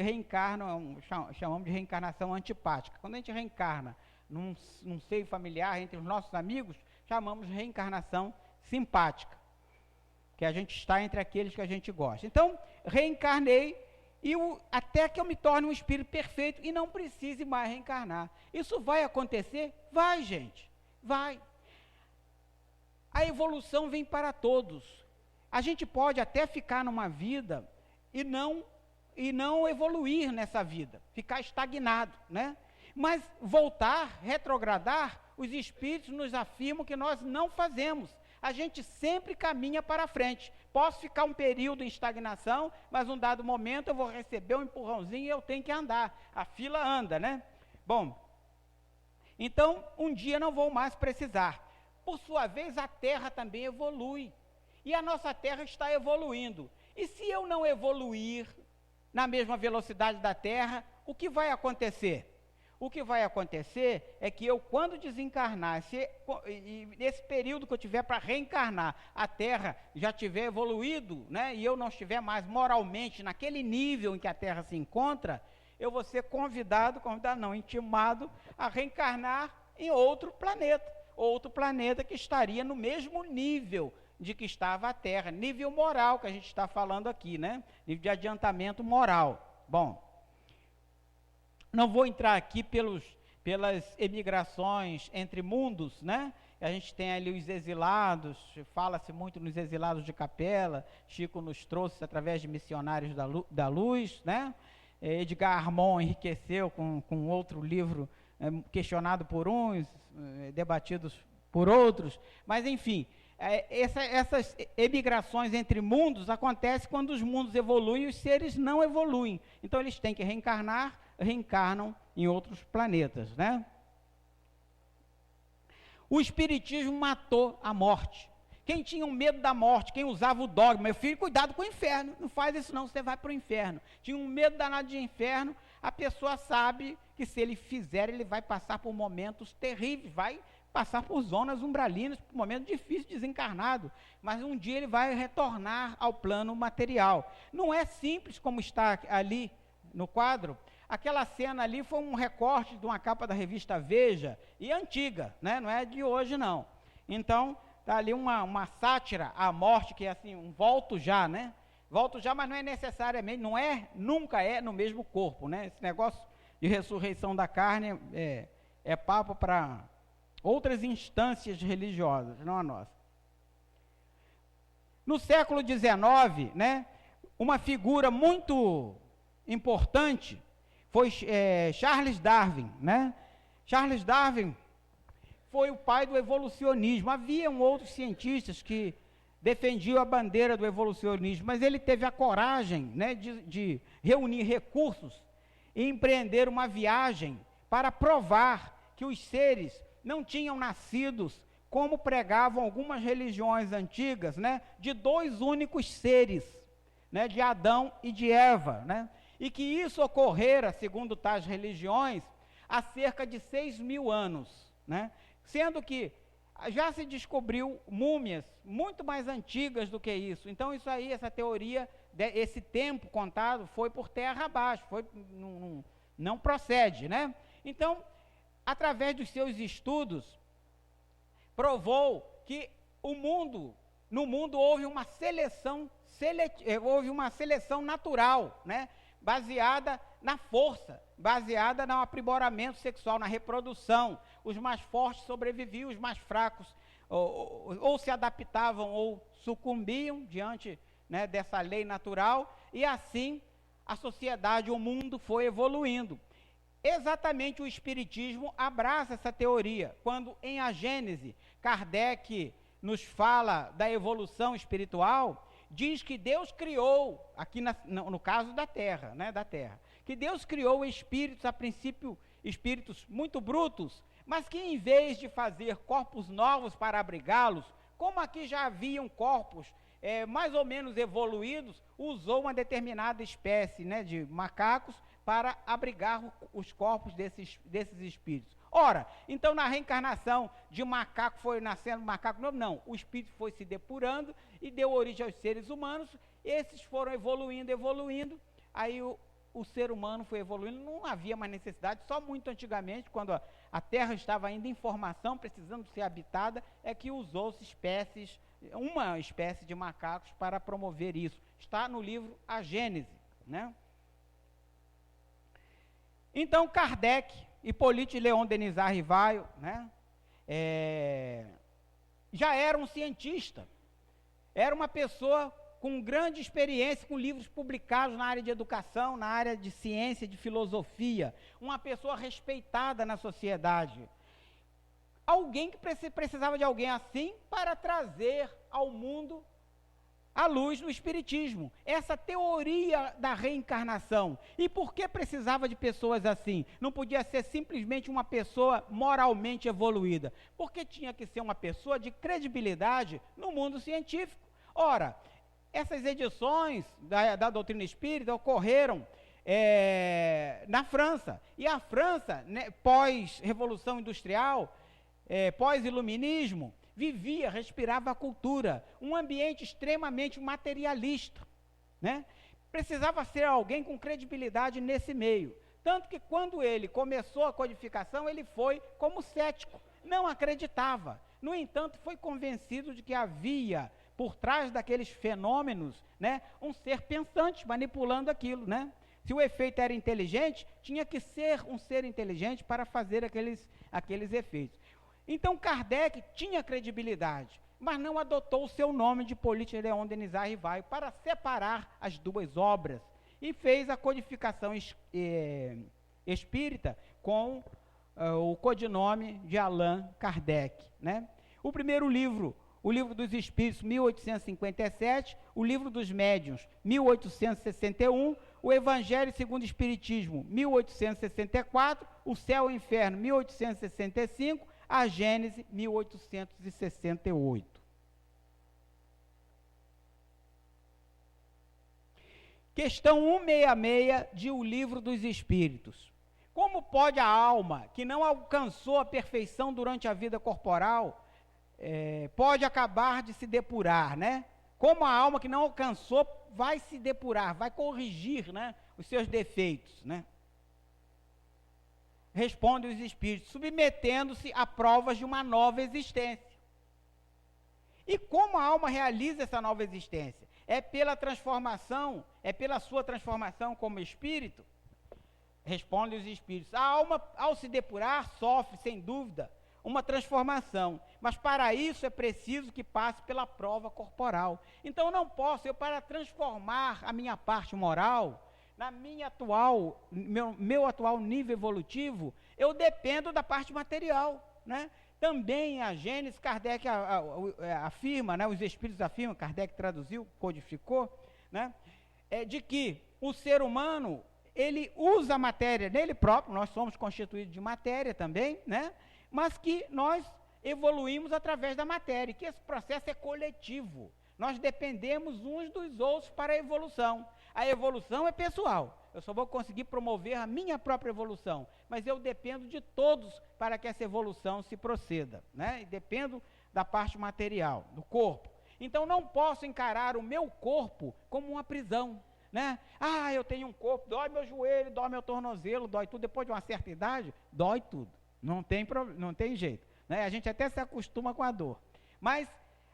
chamamos de reencarnação antipática. Quando a gente reencarna num seio familiar entre os nossos amigos, chamamos de reencarnação simpática, que a gente está entre aqueles que a gente gosta. Então, reencarnei até que eu me torne um espírito perfeito e não precise mais reencarnar. Isso vai acontecer? Vai, gente, vai. A evolução vem para todos. A gente pode até ficar numa vida e não evoluir nessa vida, ficar estagnado, né? Mas voltar, retrogradar, os espíritos nos afirmam que nós não fazemos. A gente sempre caminha para frente. Posso ficar um período em estagnação, mas num dado momento eu vou receber um empurrãozinho e eu tenho que andar. A fila anda, né? Bom, então um dia não vou mais precisar. Por sua vez, a Terra também evolui. E a nossa Terra está evoluindo. E se eu não evoluir na mesma velocidade da Terra, o que vai acontecer? O que vai acontecer é que eu, quando desencarnar, e nesse período que eu tiver para reencarnar, a Terra já tiver evoluído, né, e eu não estiver mais moralmente naquele nível em que a Terra se encontra, eu vou ser intimado a reencarnar em outro planeta que estaria no mesmo nível de que estava a Terra, nível moral que a gente está falando aqui, né, nível de adiantamento moral. Bom, não vou entrar aqui pelas emigrações entre mundos, né? A gente tem ali os exilados, fala-se muito nos exilados de Capela, Chico nos trouxe através de missionários da luz, né? Edgar Armond enriqueceu com outro livro, questionado por uns, debatidos por outros, mas enfim, essas emigrações entre mundos acontecem quando os mundos evoluem e os seres não evoluem. Então eles têm que reencarnam em outros planetas, né? O espiritismo matou a morte. Quem tinha um medo da morte, quem usava o dogma, meu filho, cuidado com o inferno, não faz isso não, você vai para o inferno. Tinha um medo danado de inferno, a pessoa sabe que se ele fizer, ele vai passar por momentos terríveis, vai passar por zonas umbralinas, por momentos difíceis, desencarnado, mas um dia ele vai retornar ao plano material. Não é simples como está ali no quadro. aquela cena ali foi um recorte de uma capa da revista Veja, e antiga, né? Não é de hoje, não. Então, está ali uma sátira à morte, que é assim, um volto já, né? Volto já, mas não é necessariamente, nunca é no mesmo corpo, né? Esse negócio de ressurreição da carne é papo para outras instâncias religiosas, não a nossa. No século XIX, né, uma figura muito importante foi Charles Darwin, né? Charles Darwin foi o pai do evolucionismo. Haviam outros cientistas que defendiam a bandeira do evolucionismo, mas ele teve a coragem, né, de reunir recursos e empreender uma viagem para provar que os seres não tinham nascido, como pregavam algumas religiões antigas, né, de dois únicos seres, né, de Adão e de Eva, né, e que isso ocorrera, segundo tais religiões, há cerca de 6.000 anos, né, sendo que já se descobriu múmias muito mais antigas do que isso. Então isso aí, essa teoria, esse tempo contado foi por terra abaixo, não procede, né? Então, através dos seus estudos, provou que no mundo houve uma seleção natural, né? Baseada na força, baseada no aprimoramento sexual, na reprodução. Os mais fortes sobreviviam, os mais fracos ou se adaptavam ou sucumbiam diante, né, dessa lei natural, e assim a sociedade, o mundo foi evoluindo. Exatamente o Espiritismo abraça essa teoria, quando em A Gênese, Kardec nos fala da evolução espiritual, diz que Deus criou, aqui no caso da Terra, né, que Deus criou espíritos, a princípio espíritos muito brutos, mas que em vez de fazer corpos novos para abrigá-los, como aqui já haviam corpos mais ou menos evoluídos, usou uma determinada espécie, né, de macacos para abrigar os corpos desses espíritos. Ora, então na reencarnação de macaco foi nascendo macaco novo? Não, o espírito foi se depurando e deu origem aos seres humanos, esses foram evoluindo, aí o ser humano foi evoluindo, não havia mais necessidade, só muito antigamente, quando a Terra estava ainda em formação, precisando ser habitada, é que usou-se uma espécie de macacos para promover isso. Está no livro A Gênese, né? Então, Kardec, Hippolyte Léon Denis Rivaio, né, já era um cientista, era uma pessoa com grande experiência, com livros publicados na área de educação, na área de ciência, de filosofia, uma pessoa respeitada na sociedade. Alguém que precisava de alguém assim para trazer ao mundo a luz no Espiritismo, essa teoria da reencarnação. E por que precisava de pessoas assim? Não podia ser simplesmente uma pessoa moralmente evoluída, porque tinha que ser uma pessoa de credibilidade no mundo científico. Ora, essas edições da doutrina espírita ocorreram na França, e a França, né, pós-revolução industrial, pós-iluminismo, respirava a cultura, um ambiente extremamente materialista, né? Precisava ser alguém com credibilidade nesse meio, tanto que quando ele começou a codificação, ele foi como cético, não acreditava, no entanto foi convencido de que havia por trás daqueles fenômenos, né, um ser pensante manipulando aquilo, né? Se o efeito era inteligente, tinha que ser um ser inteligente para fazer aqueles efeitos. Então Kardec tinha credibilidade, mas não adotou o seu nome de Hippolyte Léon Denis Rivaio para separar as duas obras e fez a codificação espírita com o codinome de Allan Kardec, né? O primeiro livro, o Livro dos Espíritos, 1857, o Livro dos Médiuns, 1861, o Evangelho segundo o Espiritismo, 1864, o Céu e o Inferno, 1865, A Gênese, 1868. Questão 166 de O Livro dos Espíritos. Como pode a alma que não alcançou a perfeição durante a vida corporal, pode acabar de se depurar, né? Como a alma que não alcançou vai se depurar, vai corrigir, né, os seus defeitos, né? Respondem os espíritos, submetendo-se a provas de uma nova existência. E como a alma realiza essa nova existência? É pela transformação, é pela sua transformação como espírito? Respondem os espíritos. A alma, ao se depurar, sofre, sem dúvida, uma transformação. Mas para isso é preciso que passe pela prova corporal. Então eu não posso, para transformar a minha parte moral, na minha atual, meu atual nível evolutivo, eu dependo da parte material, né? Também a Gênesis, Kardec afirma, né, os espíritos afirmam, Kardec traduziu, codificou, né, de que o ser humano, ele usa a matéria nele próprio, nós somos constituídos de matéria também, né, mas que nós evoluímos através da matéria, que esse processo é coletivo. Nós dependemos uns dos outros para a evolução. A evolução é pessoal. Eu só vou conseguir promover a minha própria evolução, mas eu dependo de todos para que essa evolução se proceda, né? E dependo da parte material, do corpo. Então não posso encarar o meu corpo como uma prisão, né? Ah, eu tenho um corpo, dói meu joelho, dói meu tornozelo, dói tudo. Depois de uma certa idade, dói tudo. Não tem jeito, né? A gente até se acostuma com a dor. Mas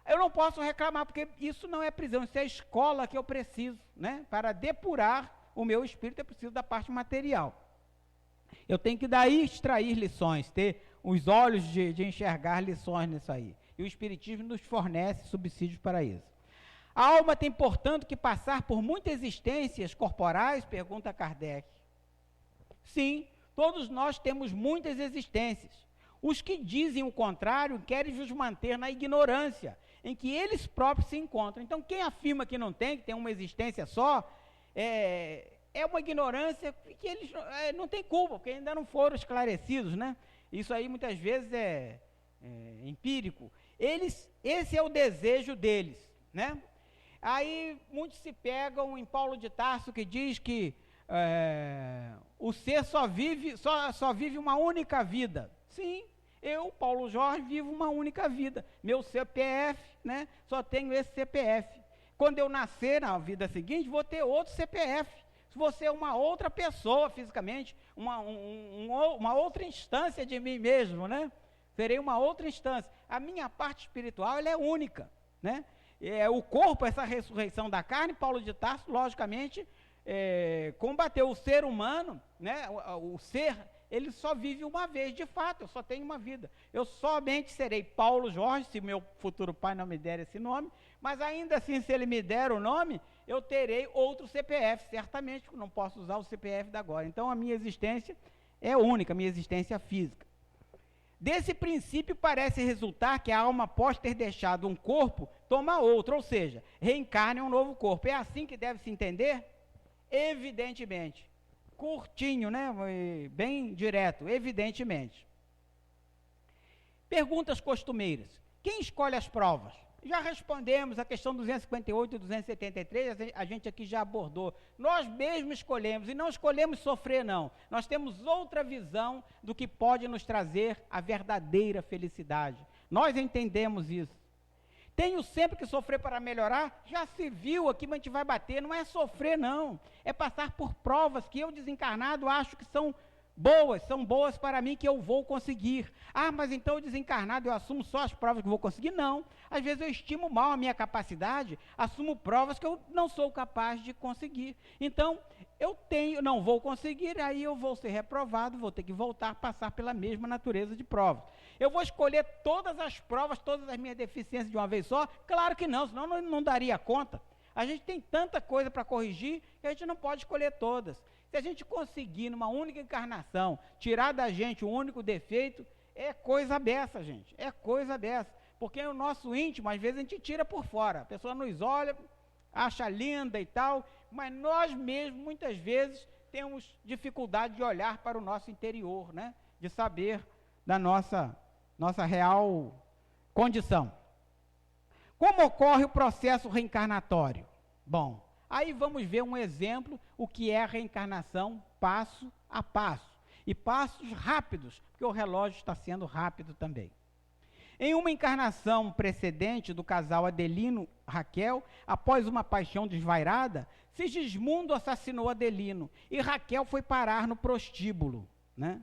eu não posso reclamar, porque isso não é prisão, isso é a escola que eu preciso, né? Para depurar o meu espírito, eu preciso da parte material. Eu tenho que daí extrair lições, ter os olhos de enxergar lições nisso aí. E o Espiritismo nos fornece subsídios para isso. A alma tem, portanto, que passar por muitas existências corporais, pergunta Kardec. Sim, todos nós temos muitas existências. Os que dizem o contrário querem nos manter na ignorância, em que eles próprios se encontram. Então, quem afirma que não tem, que tem uma existência só, é uma ignorância que eles não têm culpa, porque ainda não foram esclarecidos, né? Isso aí muitas vezes é empírico. Esse é o desejo deles, né? Aí muitos se pegam em Paulo de Tarso, que diz que o ser só vive uma única vida. Sim, eu, Paulo Jorge, vivo uma única vida. Meu CPF, né? Só tenho esse CPF. Quando eu nascer na vida seguinte, vou ter outro CPF. Se você é uma outra pessoa fisicamente, uma outra instância de mim mesmo, né? Serei uma outra instância. A minha parte espiritual, ela é única, né? O corpo, essa ressurreição da carne, Paulo de Tarso, logicamente, combateu o ser humano, né? O ser, ele só vive uma vez, de fato, eu só tenho uma vida. Eu somente serei Paulo Jorge, se meu futuro pai não me der esse nome, mas ainda assim, se ele me der o nome, eu terei outro CPF, certamente, porque não posso usar o CPF da agora. Então, a minha existência é única, a minha existência física. Desse princípio, parece resultar que a alma, após ter deixado um corpo, toma outro, ou seja, reencarna em um novo corpo. É assim que deve se entender? Evidentemente. Curtinho, né? Bem direto, evidentemente. Perguntas costumeiras. Quem escolhe as provas? Já respondemos a questão 258 e 273, a gente aqui já abordou. Nós mesmos escolhemos, e não escolhemos sofrer, não. Nós temos outra visão do que pode nos trazer a verdadeira felicidade. Nós entendemos isso. Tenho sempre que sofrer para melhorar? Já se viu aqui, mas a gente vai bater. Não é sofrer, não. É passar por provas que eu, desencarnado, acho que são boas para mim, que eu vou conseguir. Ah, mas então, desencarnado, eu assumo só as provas que vou conseguir? Não. Às vezes eu estimo mal a minha capacidade, assumo provas que eu não sou capaz de conseguir. Então, não vou conseguir, aí eu vou ser reprovado, vou ter que voltar a passar pela mesma natureza de provas. Eu vou escolher todas as provas, todas as minhas deficiências de uma vez só? Claro que não, senão não daria conta. A gente tem tanta coisa para corrigir que a gente não pode escolher todas. Se a gente conseguir, numa única encarnação, tirar da gente um único defeito, é coisa dessa, gente. É coisa dessa. Porque o nosso íntimo, às vezes, a gente tira por fora. A pessoa nos olha, acha linda e tal, mas nós mesmos, muitas vezes, temos dificuldade de olhar para o nosso interior, né? De saber da nossa real condição. Como ocorre o processo reencarnatório? Bom, aí vamos ver um exemplo, o que é a reencarnação passo a passo. E passos rápidos, porque o relógio está sendo rápido também. Em uma encarnação precedente do casal Adelino Raquel, após uma paixão desvairada, Sigismundo assassinou Adelino e Raquel foi parar no prostíbulo, né?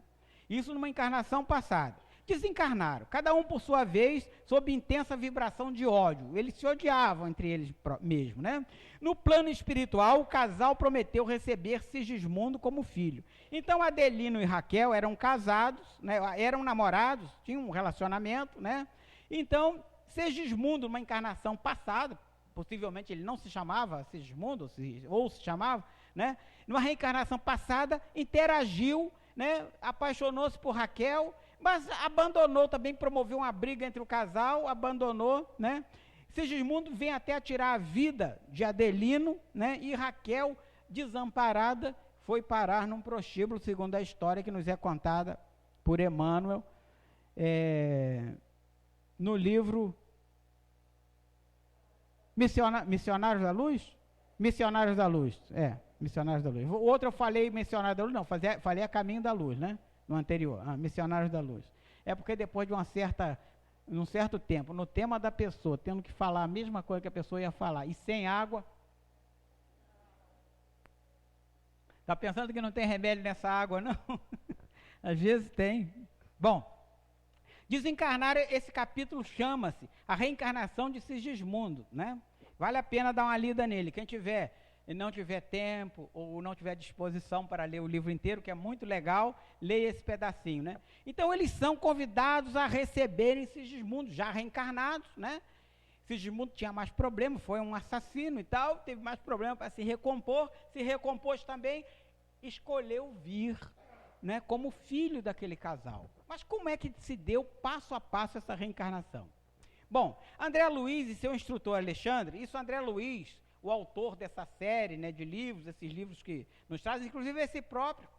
Isso numa encarnação passada. Desencarnaram, cada um por sua vez, sob intensa vibração de ódio. Eles se odiavam entre eles mesmo, né? No plano espiritual, o casal prometeu receber Sigismundo como filho. Então, Adelino e Raquel eram casados, né? Eram namorados, tinham um relacionamento, né? Então, Sigismundo, numa encarnação passada, possivelmente ele não se chamava Sigismundo, ou se chamava, né? Numa reencarnação passada, interagiu, né? Apaixonou-se por Raquel, mas abandonou também, promoveu uma briga entre o casal, abandonou, né? Sigismundo vem até a tirar a vida de Adelino, né? E Raquel, desamparada, foi parar num prostíbulo, segundo a história que nos é contada por Emmanuel, no livro Missionários da Luz? Missionários da Luz, Missionários da Luz. O outro eu falei Missionários da Luz, não, falei A Caminho da Luz, né? No anterior, Missionários da Luz. É porque depois de um certo tempo, no tema da pessoa, tendo que falar a mesma coisa que a pessoa ia falar, e sem água, está pensando que não tem remédio nessa água, não? Às vezes tem. Bom, desencarnar, esse capítulo chama-se A Reencarnação de Sigismundo, né? Vale a pena dar uma lida nele. Quem tiver e não tiver tempo ou não tiver disposição para ler o livro inteiro, que é muito legal, leia esse pedacinho, né? Então eles são convidados a receberem Sigismundo, já reencarnados, né? Sigismundo tinha mais problema, foi um assassino e tal, teve mais problema para se recompôs também, escolheu vir, né, como filho daquele casal. Mas como é que se deu passo a passo essa reencarnação? Bom, André Luiz e seu instrutor Alexandre, André Luiz, o autor dessa série, né, de livros, esses livros que nos trazem, inclusive esse próprio.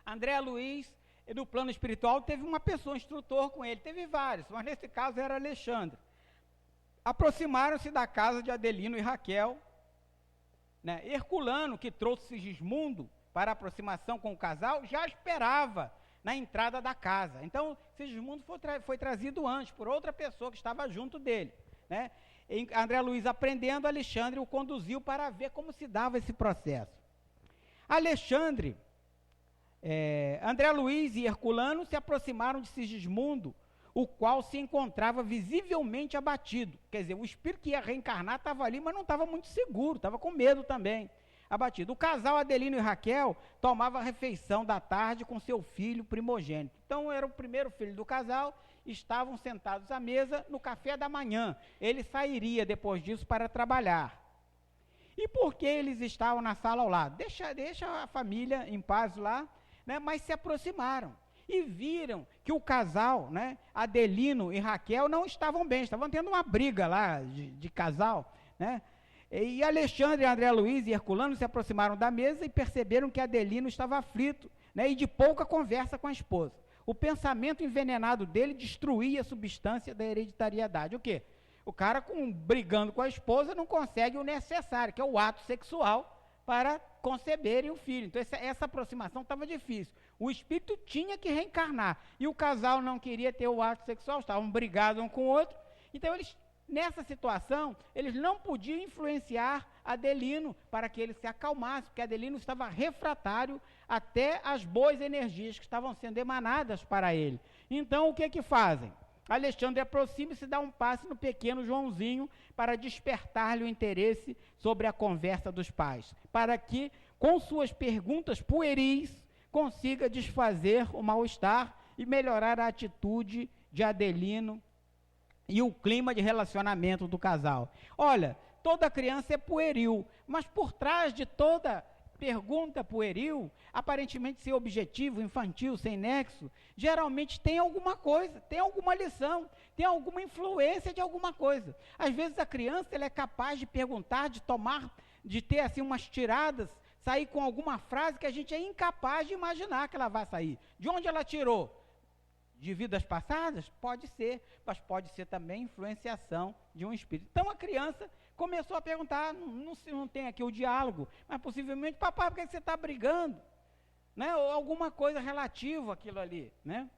André Luiz, no plano espiritual, teve uma pessoa, instrutor com ele, teve vários, mas nesse caso era Alexandre. Aproximaram-se da casa de Adelino e Raquel, né? Herculano, que trouxe Sigismundo para a aproximação com o casal, já esperava na entrada da casa. Então, Sigismundo foi trazido antes por outra pessoa que estava junto dele, né? André Luiz, aprendendo, Alexandre o conduziu para ver como se dava esse processo. André Luiz e Herculano se aproximaram de Sigismundo, o qual se encontrava visivelmente abatido. Quer dizer, o espírito que ia reencarnar estava ali, mas não estava muito seguro, estava com medo também, abatido. O casal Adelino e Raquel tomava a refeição da tarde com seu filho primogênito. Então, era o primeiro filho do casal, estavam sentados à mesa no café da manhã. Ele sairia depois disso para trabalhar. E por que eles estavam na sala ao lado? Deixa a família em paz lá, né? Mas se aproximaram e viram que o casal, né, Adelino e Raquel, não estavam bem, estavam tendo uma briga lá de casal, né? E Alexandre, André Luiz e Herculano se aproximaram da mesa e perceberam que Adelino estava aflito, né, e de pouca conversa com a esposa. O pensamento envenenado dele destruía a substância da hereditariedade. O quê? O cara, brigando com a esposa, não consegue o necessário, que é o ato sexual, para conceberem o filho. Então, essa aproximação estava difícil. O espírito tinha que reencarnar. E o casal não queria ter o ato sexual, estavam brigados um com o outro. Então, nessa situação, eles não podiam influenciar Adelino para que ele se acalmasse, porque Adelino estava refratário até as boas energias que estavam sendo emanadas para ele. Então, o que fazem? Alexandre aproxima-se e dá um passe no pequeno Joãozinho para despertar-lhe o interesse sobre a conversa dos pais, para que, com suas perguntas pueris, consiga desfazer o mal-estar e melhorar a atitude de Adelino e o clima de relacionamento do casal. Olha, toda criança é pueril, mas por trás de toda pergunta pueril, aparentemente sem objetivo, infantil, sem nexo, geralmente tem alguma coisa, tem alguma lição, tem alguma influência de alguma coisa. Às vezes a criança ela é capaz de perguntar, de ter assim umas tiradas, sair com alguma frase que a gente é incapaz de imaginar que ela vai sair. De onde ela tirou? De vidas passadas? Pode ser, mas pode ser também influenciação de um espírito. Então a criança começou a perguntar, não tem aqui o diálogo, mas possivelmente, papai, por que você está brigando? Né? Ou alguma coisa relativa àquilo ali, né?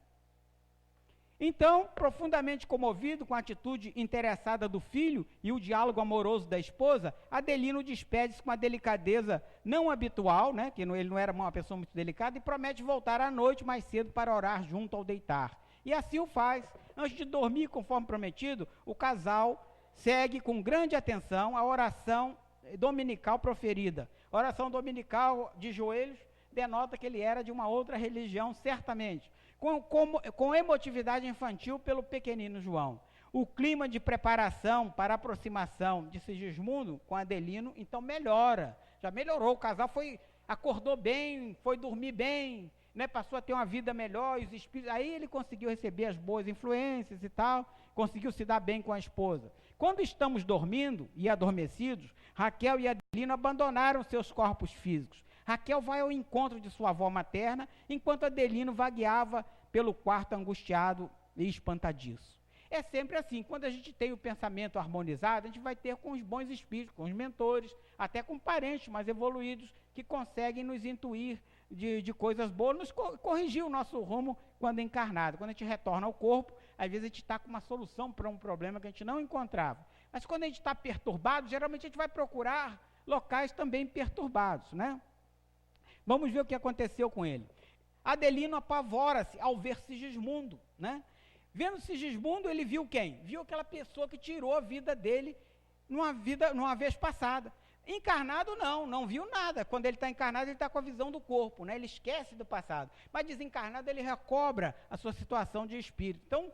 Então, profundamente comovido com a atitude interessada do filho e o diálogo amoroso da esposa, Adelino despede-se com uma delicadeza não habitual, né, que ele não era uma pessoa muito delicada, e promete voltar à noite mais cedo para orar junto ao deitar. E assim o faz. Antes de dormir, conforme prometido, o casal segue com grande atenção a oração dominical proferida. A oração dominical de joelhos denota que ele era de uma outra religião, certamente, com emotividade infantil pelo pequenino João. O clima de preparação para a aproximação de Sigismundo com Adelino, então melhora, já melhorou, o casal acordou bem, foi dormir bem, né, passou a ter uma vida melhor, os espíritos, aí ele conseguiu receber as boas influências e tal, conseguiu se dar bem com a esposa. Quando estamos dormindo e adormecidos, Raquel e Adelino abandonaram seus corpos físicos. Raquel vai ao encontro de sua avó materna, enquanto Adelino vagueava pelo quarto angustiado e espantadiço. É sempre assim, quando a gente tem o pensamento harmonizado, a gente vai ter com os bons espíritos, com os mentores, até com parentes mais evoluídos, que conseguem nos intuir de coisas boas, nos corrigir o nosso rumo quando encarnado. Quando a gente retorna ao corpo, às vezes a gente está com uma solução para um problema que a gente não encontrava. Mas quando a gente está perturbado, geralmente a gente vai procurar locais também perturbados, né? Vamos ver o que aconteceu com ele. Adelino apavora-se ao ver Sigismundo, né? Vendo Sigismundo, ele viu quem? Viu aquela pessoa que tirou a vida dele numa vez passada. Encarnado não viu nada. Quando ele está encarnado, ele está com a visão do corpo, né? Ele esquece do passado. Mas desencarnado, ele recobra a sua situação de espírito. Então,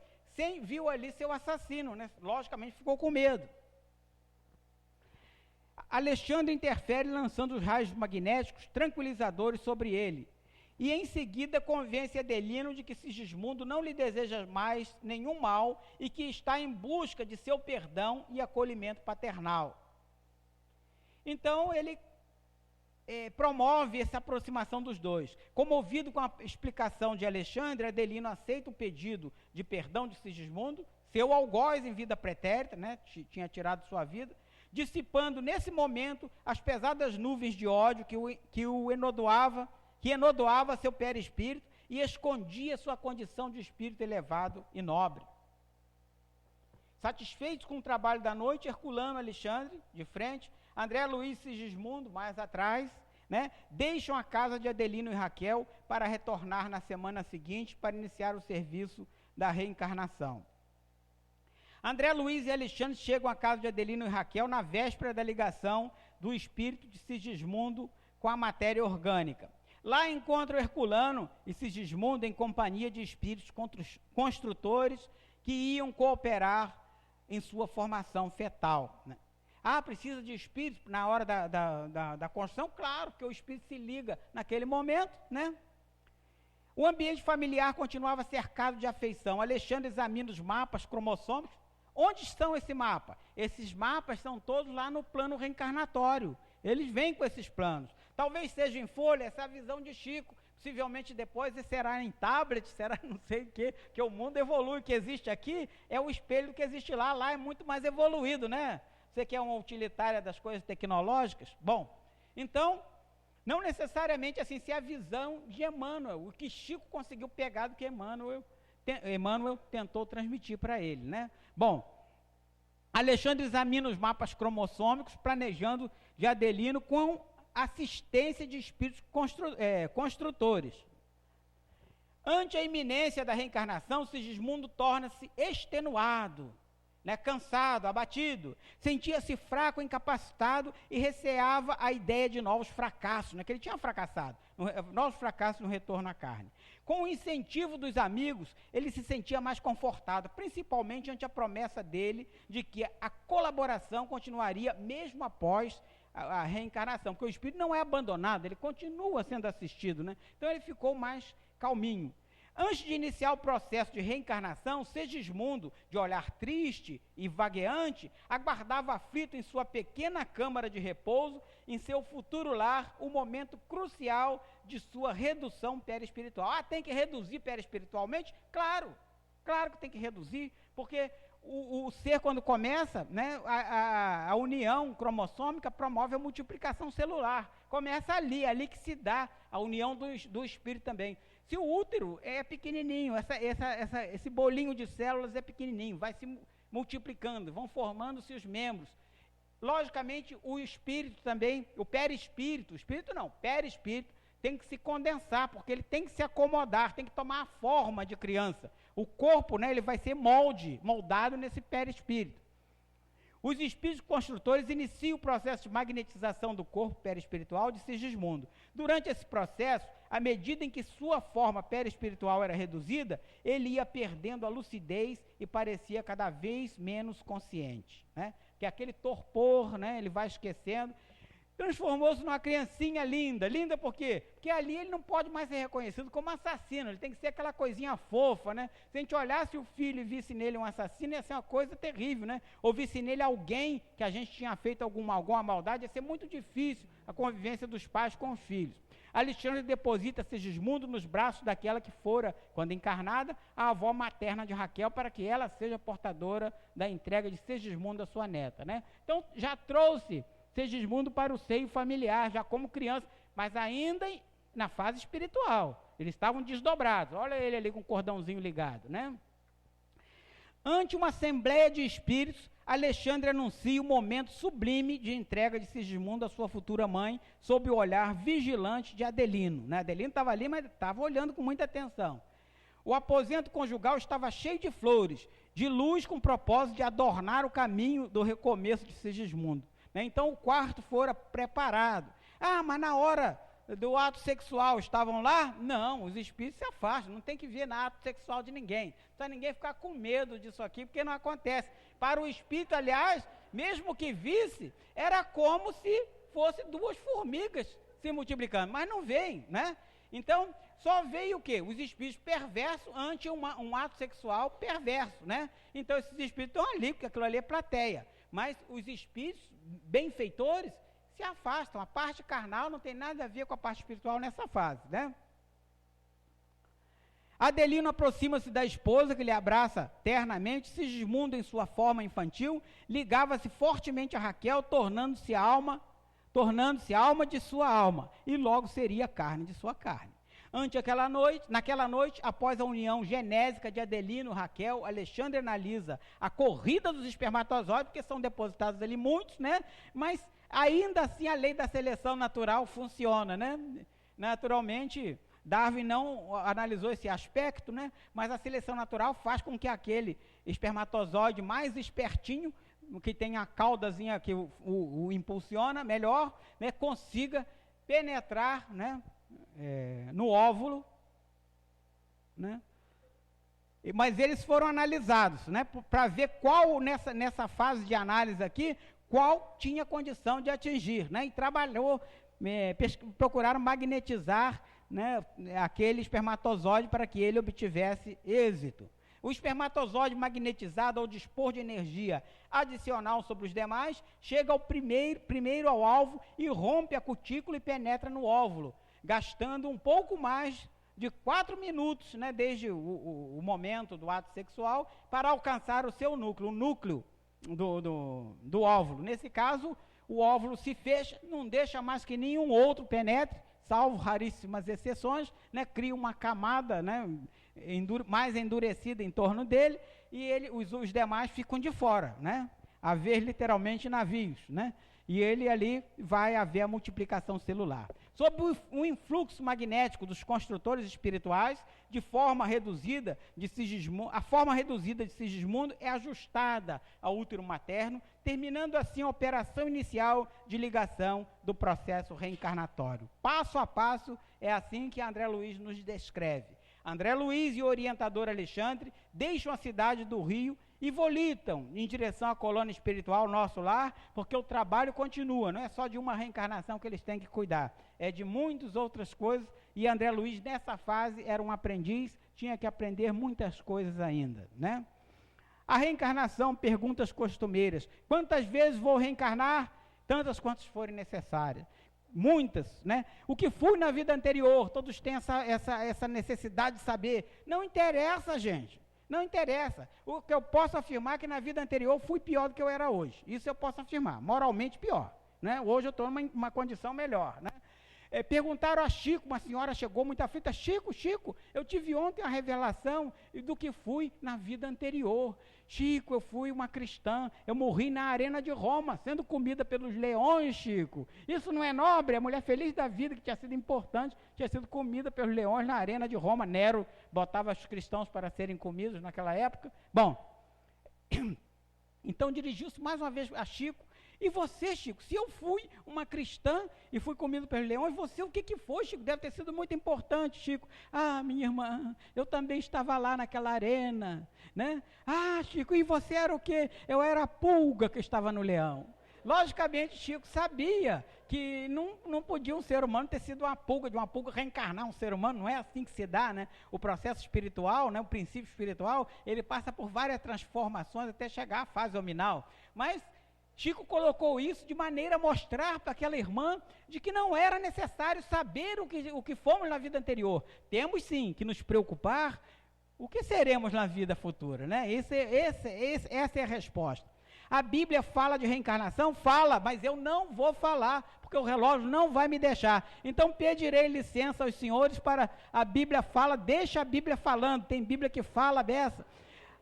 viu ali seu assassino, né? Logicamente ficou com medo. Alexandre interfere lançando os raios magnéticos tranquilizadores sobre ele. E em seguida convence Adelino de que Sigismundo não lhe deseja mais nenhum mal e que está em busca de seu perdão e acolhimento paternal. Então ele promove essa aproximação dos dois. Comovido com a explicação de Alexandre, Adelino aceita o pedido de perdão de Sigismundo, seu algoz em vida pretérita, né, tinha tirado sua vida, dissipando nesse momento as pesadas nuvens de ódio que enodoava seu perispírito e escondia sua condição de espírito elevado e nobre. Satisfeitos com o trabalho da noite, Herculano, Alexandre, de frente, André Luiz e Sigismundo, mais atrás, né, deixam a casa de Adelino e Raquel para retornar na semana seguinte para iniciar o serviço da reencarnação. André Luiz e Alexandre chegam à casa de Adelino e Raquel na véspera da ligação do espírito de Sigismundo com a matéria orgânica. Lá encontram Herculano e Sigismundo em companhia de espíritos construtores que iam cooperar em sua formação fetal, né? Precisa de espírito na hora da construção? Claro, porque o espírito se liga naquele momento, né? O ambiente familiar continuava cercado de afeição. Alexandre examina os mapas cromossômicos. Onde estão esse mapa? Esses mapas estão todos lá no plano reencarnatório. Eles vêm com esses planos. Talvez seja em folha, essa é a visão de Chico. Possivelmente depois será em tablet, será não sei o quê, que o mundo evolui. O que existe aqui é o espelho que existe lá. Lá é muito mais evoluído, né? Você que é uma utilitária das coisas tecnológicas? Bom, então, não necessariamente assim, se é a visão de Emmanuel, o que Chico conseguiu pegar do que Emmanuel tentou transmitir para ele, né? Bom, Alexandre examina os mapas cromossômicos, planejando de Adelino com assistência de espíritos construtores. Ante a iminência da reencarnação, Sigismundo torna-se extenuado, né, cansado, abatido, sentia-se fraco, incapacitado e receava a ideia de novos fracassos, né, que ele tinha fracassado, novos fracassos no retorno à carne. Com o incentivo dos amigos, ele se sentia mais confortado, principalmente ante a promessa dele de que a colaboração continuaria mesmo após a reencarnação, porque o espírito não é abandonado, ele continua sendo assistido, né? Então ele ficou mais calminho. Antes de iniciar o processo de reencarnação, Sigismundo, de olhar triste e vagueante, aguardava aflito em sua pequena câmara de repouso, em seu futuro lar, o momento crucial de sua redução perispiritual. Tem que reduzir perispiritualmente? Claro que tem que reduzir, porque o ser, quando começa, né, a união cromossômica promove a multiplicação celular. Começa ali que se dá a união do espírito também. Se o útero é pequenininho, esse bolinho de células é pequenininho, vai se multiplicando, vão formando-se os membros. Logicamente, o espírito também, o perispírito, perispírito tem que se condensar, porque ele tem que se acomodar, tem que tomar a forma de criança. O corpo, né, ele vai ser moldado nesse perispírito. Os espíritos construtores iniciam o processo de magnetização do corpo perispiritual de Sigismundo. Durante esse processo, à medida em que sua forma perispiritual era reduzida, ele ia perdendo a lucidez e parecia cada vez menos consciente, né? Que aquele torpor, né, ele vai esquecendo. Transformou-se numa criancinha linda. Linda por quê? Porque ali ele não pode mais ser reconhecido como assassino, ele tem que ser aquela coisinha fofa, né? Se a gente olhasse o filho e visse nele um assassino, ia ser uma coisa terrível, né? Ou visse nele alguém que a gente tinha feito alguma maldade, ia ser muito difícil a convivência dos pais com os filhos. Alexandre deposita Sigismundo nos braços daquela que fora, quando encarnada, a avó materna de Raquel, para que ela seja portadora da entrega de Sigismundo à sua neta, né? Então, já trouxe Sigismundo para o seio familiar, já como criança, mas ainda na fase espiritual. Eles estavam desdobrados. Olha ele ali com o cordãozinho ligado, né? Ante uma assembleia de espíritos, Alexandre anuncia o momento sublime de entrega de Sigismundo à sua futura mãe, sob o olhar vigilante de Adelino, né? Adelino estava ali, mas estava olhando com muita atenção. O aposento conjugal estava cheio de flores, de luz, com o propósito de adornar o caminho do recomeço de Sigismundo. Então o quarto fora preparado. Mas na hora do ato sexual estavam lá? Não, os espíritos se afastam, não tem que ver no ato sexual de ninguém. Não precisa ninguém ficar com medo disso aqui, porque não acontece. Para o espírito, aliás, mesmo que visse, era como se fosse duas formigas se multiplicando, mas não veem, né? Então, só veio o quê? Os espíritos perversos ante um ato sexual perverso, né? Então, esses espíritos estão ali, porque aquilo ali é plateia. Mas os espíritos benfeitores se afastam. A parte carnal não tem nada a ver com a parte espiritual nessa fase, né? Adelino aproxima-se da esposa, que lhe abraça ternamente. Sigismundo, em sua forma infantil, ligava-se fortemente a Raquel, tornando-se alma de sua alma, e logo seria carne de sua carne. Naquela noite, após a união genésica de Adelino, Raquel, Alexandre analisa a corrida dos espermatozoides, porque são depositados ali muitos, né? Mas ainda assim a lei da seleção natural funciona, né? Naturalmente, Darwin não analisou esse aspecto, né? Mas a seleção natural faz com que aquele espermatozoide mais espertinho, que tem a caudazinha que o impulsiona melhor, né? Consiga penetrar, né? No óvulo, né? Mas eles foram analisados, né? Para ver qual, nessa fase de análise aqui, qual tinha condição de atingir, né? E procuraram magnetizar, né, aquele espermatozoide para que ele obtivesse êxito. O espermatozoide magnetizado, ao dispor de energia adicional sobre os demais, chega primeiro ao alvo e rompe a cutícula e penetra no óvulo, gastando um pouco mais de 4 minutos, né, desde o momento do ato sexual, para alcançar o seu núcleo, o núcleo do óvulo. Nesse caso, o óvulo se fecha, não deixa mais que nenhum outro penetre, salvo raríssimas exceções, né, cria uma camada, né, mais endurecida em torno dele, e os demais ficam de fora, né, a ver literalmente navios, né, e ele ali vai haver a multiplicação celular. Sob o influxo magnético dos construtores espirituais, de forma reduzida de Sigismundo, a forma reduzida de Sigismundo é ajustada ao útero materno, terminando assim a operação inicial de ligação do processo reencarnatório. Passo a passo, é assim que André Luiz nos descreve. André Luiz e o orientador Alexandre deixam a cidade do Rio e volitam em direção à colônia espiritual, nosso lar, porque o trabalho continua, não é só de uma reencarnação que eles têm que cuidar, é de muitas outras coisas, e André Luiz, nessa fase, era um aprendiz, tinha que aprender muitas coisas ainda, né? A reencarnação, perguntas costumeiras: quantas vezes vou reencarnar? Tantas quantas forem necessárias. Muitas, né? O que fui na vida anterior, todos têm essa necessidade de saber. Não interessa, gente. Não interessa. O que eu posso afirmar é que na vida anterior fui pior do que eu era hoje. Isso eu posso afirmar. Moralmente pior, né? Hoje eu estou numa condição melhor, né? perguntaram a Chico, uma senhora chegou muito aflita: Chico, eu tive ontem a revelação do que fui na vida anterior. Chico, eu fui uma cristã, eu morri na arena de Roma, sendo comida pelos leões, Chico. Isso não é nobre? A mulher feliz da vida, que tinha sido importante, tinha sido comida pelos leões na arena de Roma. Nero botava os cristãos para serem comidos naquela época. Bom, então dirigiu-se mais uma vez a Chico: e você, Chico, se eu fui uma cristã e fui comido pelos leões, você o que foi, Chico? Deve ter sido muito importante, Chico. Ah, minha irmã, eu também estava lá naquela arena, né? Ah, Chico, e você era o quê? Eu era a pulga que estava no leão. Logicamente, Chico sabia que não podia um ser humano ter sido uma pulga, de uma pulga reencarnar um ser humano. Não é assim que se dá, né? O processo espiritual, né? O princípio espiritual, ele passa por várias transformações até chegar à fase hominal. Mas Chico colocou isso de maneira a mostrar para aquela irmã de que não era necessário saber o que fomos na vida anterior. Temos sim que nos preocupar o que seremos na vida futura, né? Essa é a resposta. A Bíblia fala de reencarnação? Fala, mas eu não vou falar, porque o relógio não vai me deixar. Então pedirei licença aos senhores para a Bíblia fala, deixa a Bíblia falando. Tem Bíblia que fala dessa.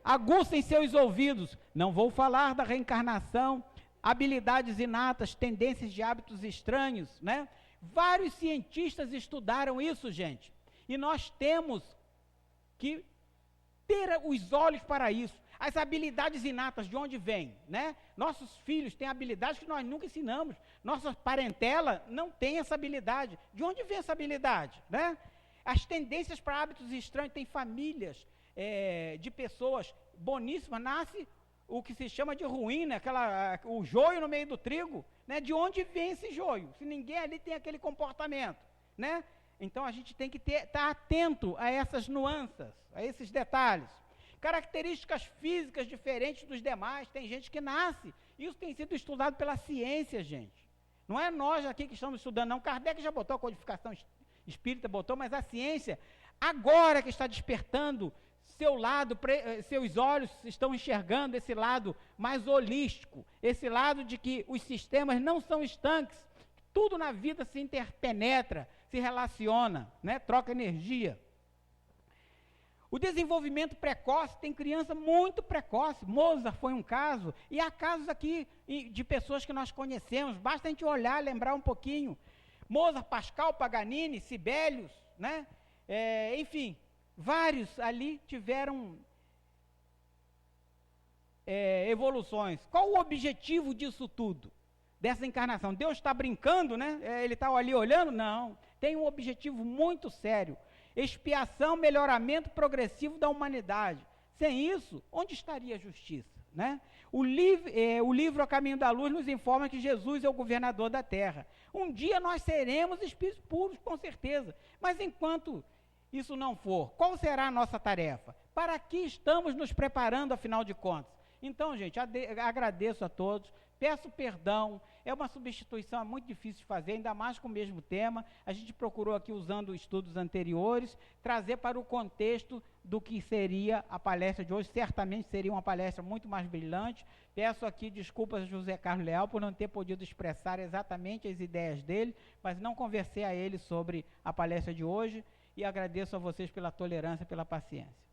Aguçem seus ouvidos. Não vou falar da reencarnação, habilidades inatas, tendências de hábitos estranhos, né? Vários cientistas estudaram isso, gente. E nós temos que ter os olhos para isso. As habilidades inatas, de onde vêm, né? Nossos filhos têm habilidades que nós nunca ensinamos. Nossa parentela não tem essa habilidade. De onde vem essa habilidade, né? As tendências para hábitos estranhos, tem famílias de pessoas boníssimas, nasce o que se chama de ruína, o joio no meio do trigo, né? De onde vem esse joio? Se ninguém ali tem aquele comportamento, né? Então a gente tem que estar atento a essas nuances, a esses detalhes. Características físicas diferentes dos demais, tem gente que nasce, isso tem sido estudado pela ciência, gente. Não é nós aqui que estamos estudando, não. Kardec já botou a codificação espírita, mas a ciência, agora que está despertando seu lado, seus olhos estão enxergando esse lado mais holístico, esse lado de que os sistemas não são estanques, tudo na vida se interpenetra, se relaciona, né? Troca energia. O desenvolvimento precoce, tem criança muito precoce. Mozart foi um caso, e há casos aqui de pessoas que nós conhecemos, basta a gente olhar, lembrar um pouquinho. Mozart, Pascal, Paganini, Sibelius, né? Enfim, vários ali tiveram evoluções. Qual o objetivo disso tudo? Dessa encarnação? Deus está brincando, né? Ele está ali olhando? Não, tem um objetivo muito sério. Expiação, melhoramento progressivo da humanidade. Sem isso, onde estaria a justiça, né? O livro A Caminho da Luz nos informa que Jesus é o governador da terra. Um dia nós seremos espíritos puros, com certeza. Mas enquanto isso não for, qual será a nossa tarefa? Para que estamos nos preparando, afinal de contas? Então, gente, agradeço a todos, peço perdão, é uma substituição muito difícil de fazer, ainda mais com o mesmo tema. A gente procurou aqui, usando estudos anteriores, trazer para o contexto do que seria a palestra de hoje. Certamente seria uma palestra muito mais brilhante. Peço aqui desculpas a José Carlos Leal por não ter podido expressar exatamente as ideias dele, mas não conversei a ele sobre a palestra de hoje, e agradeço a vocês pela tolerância, pela paciência.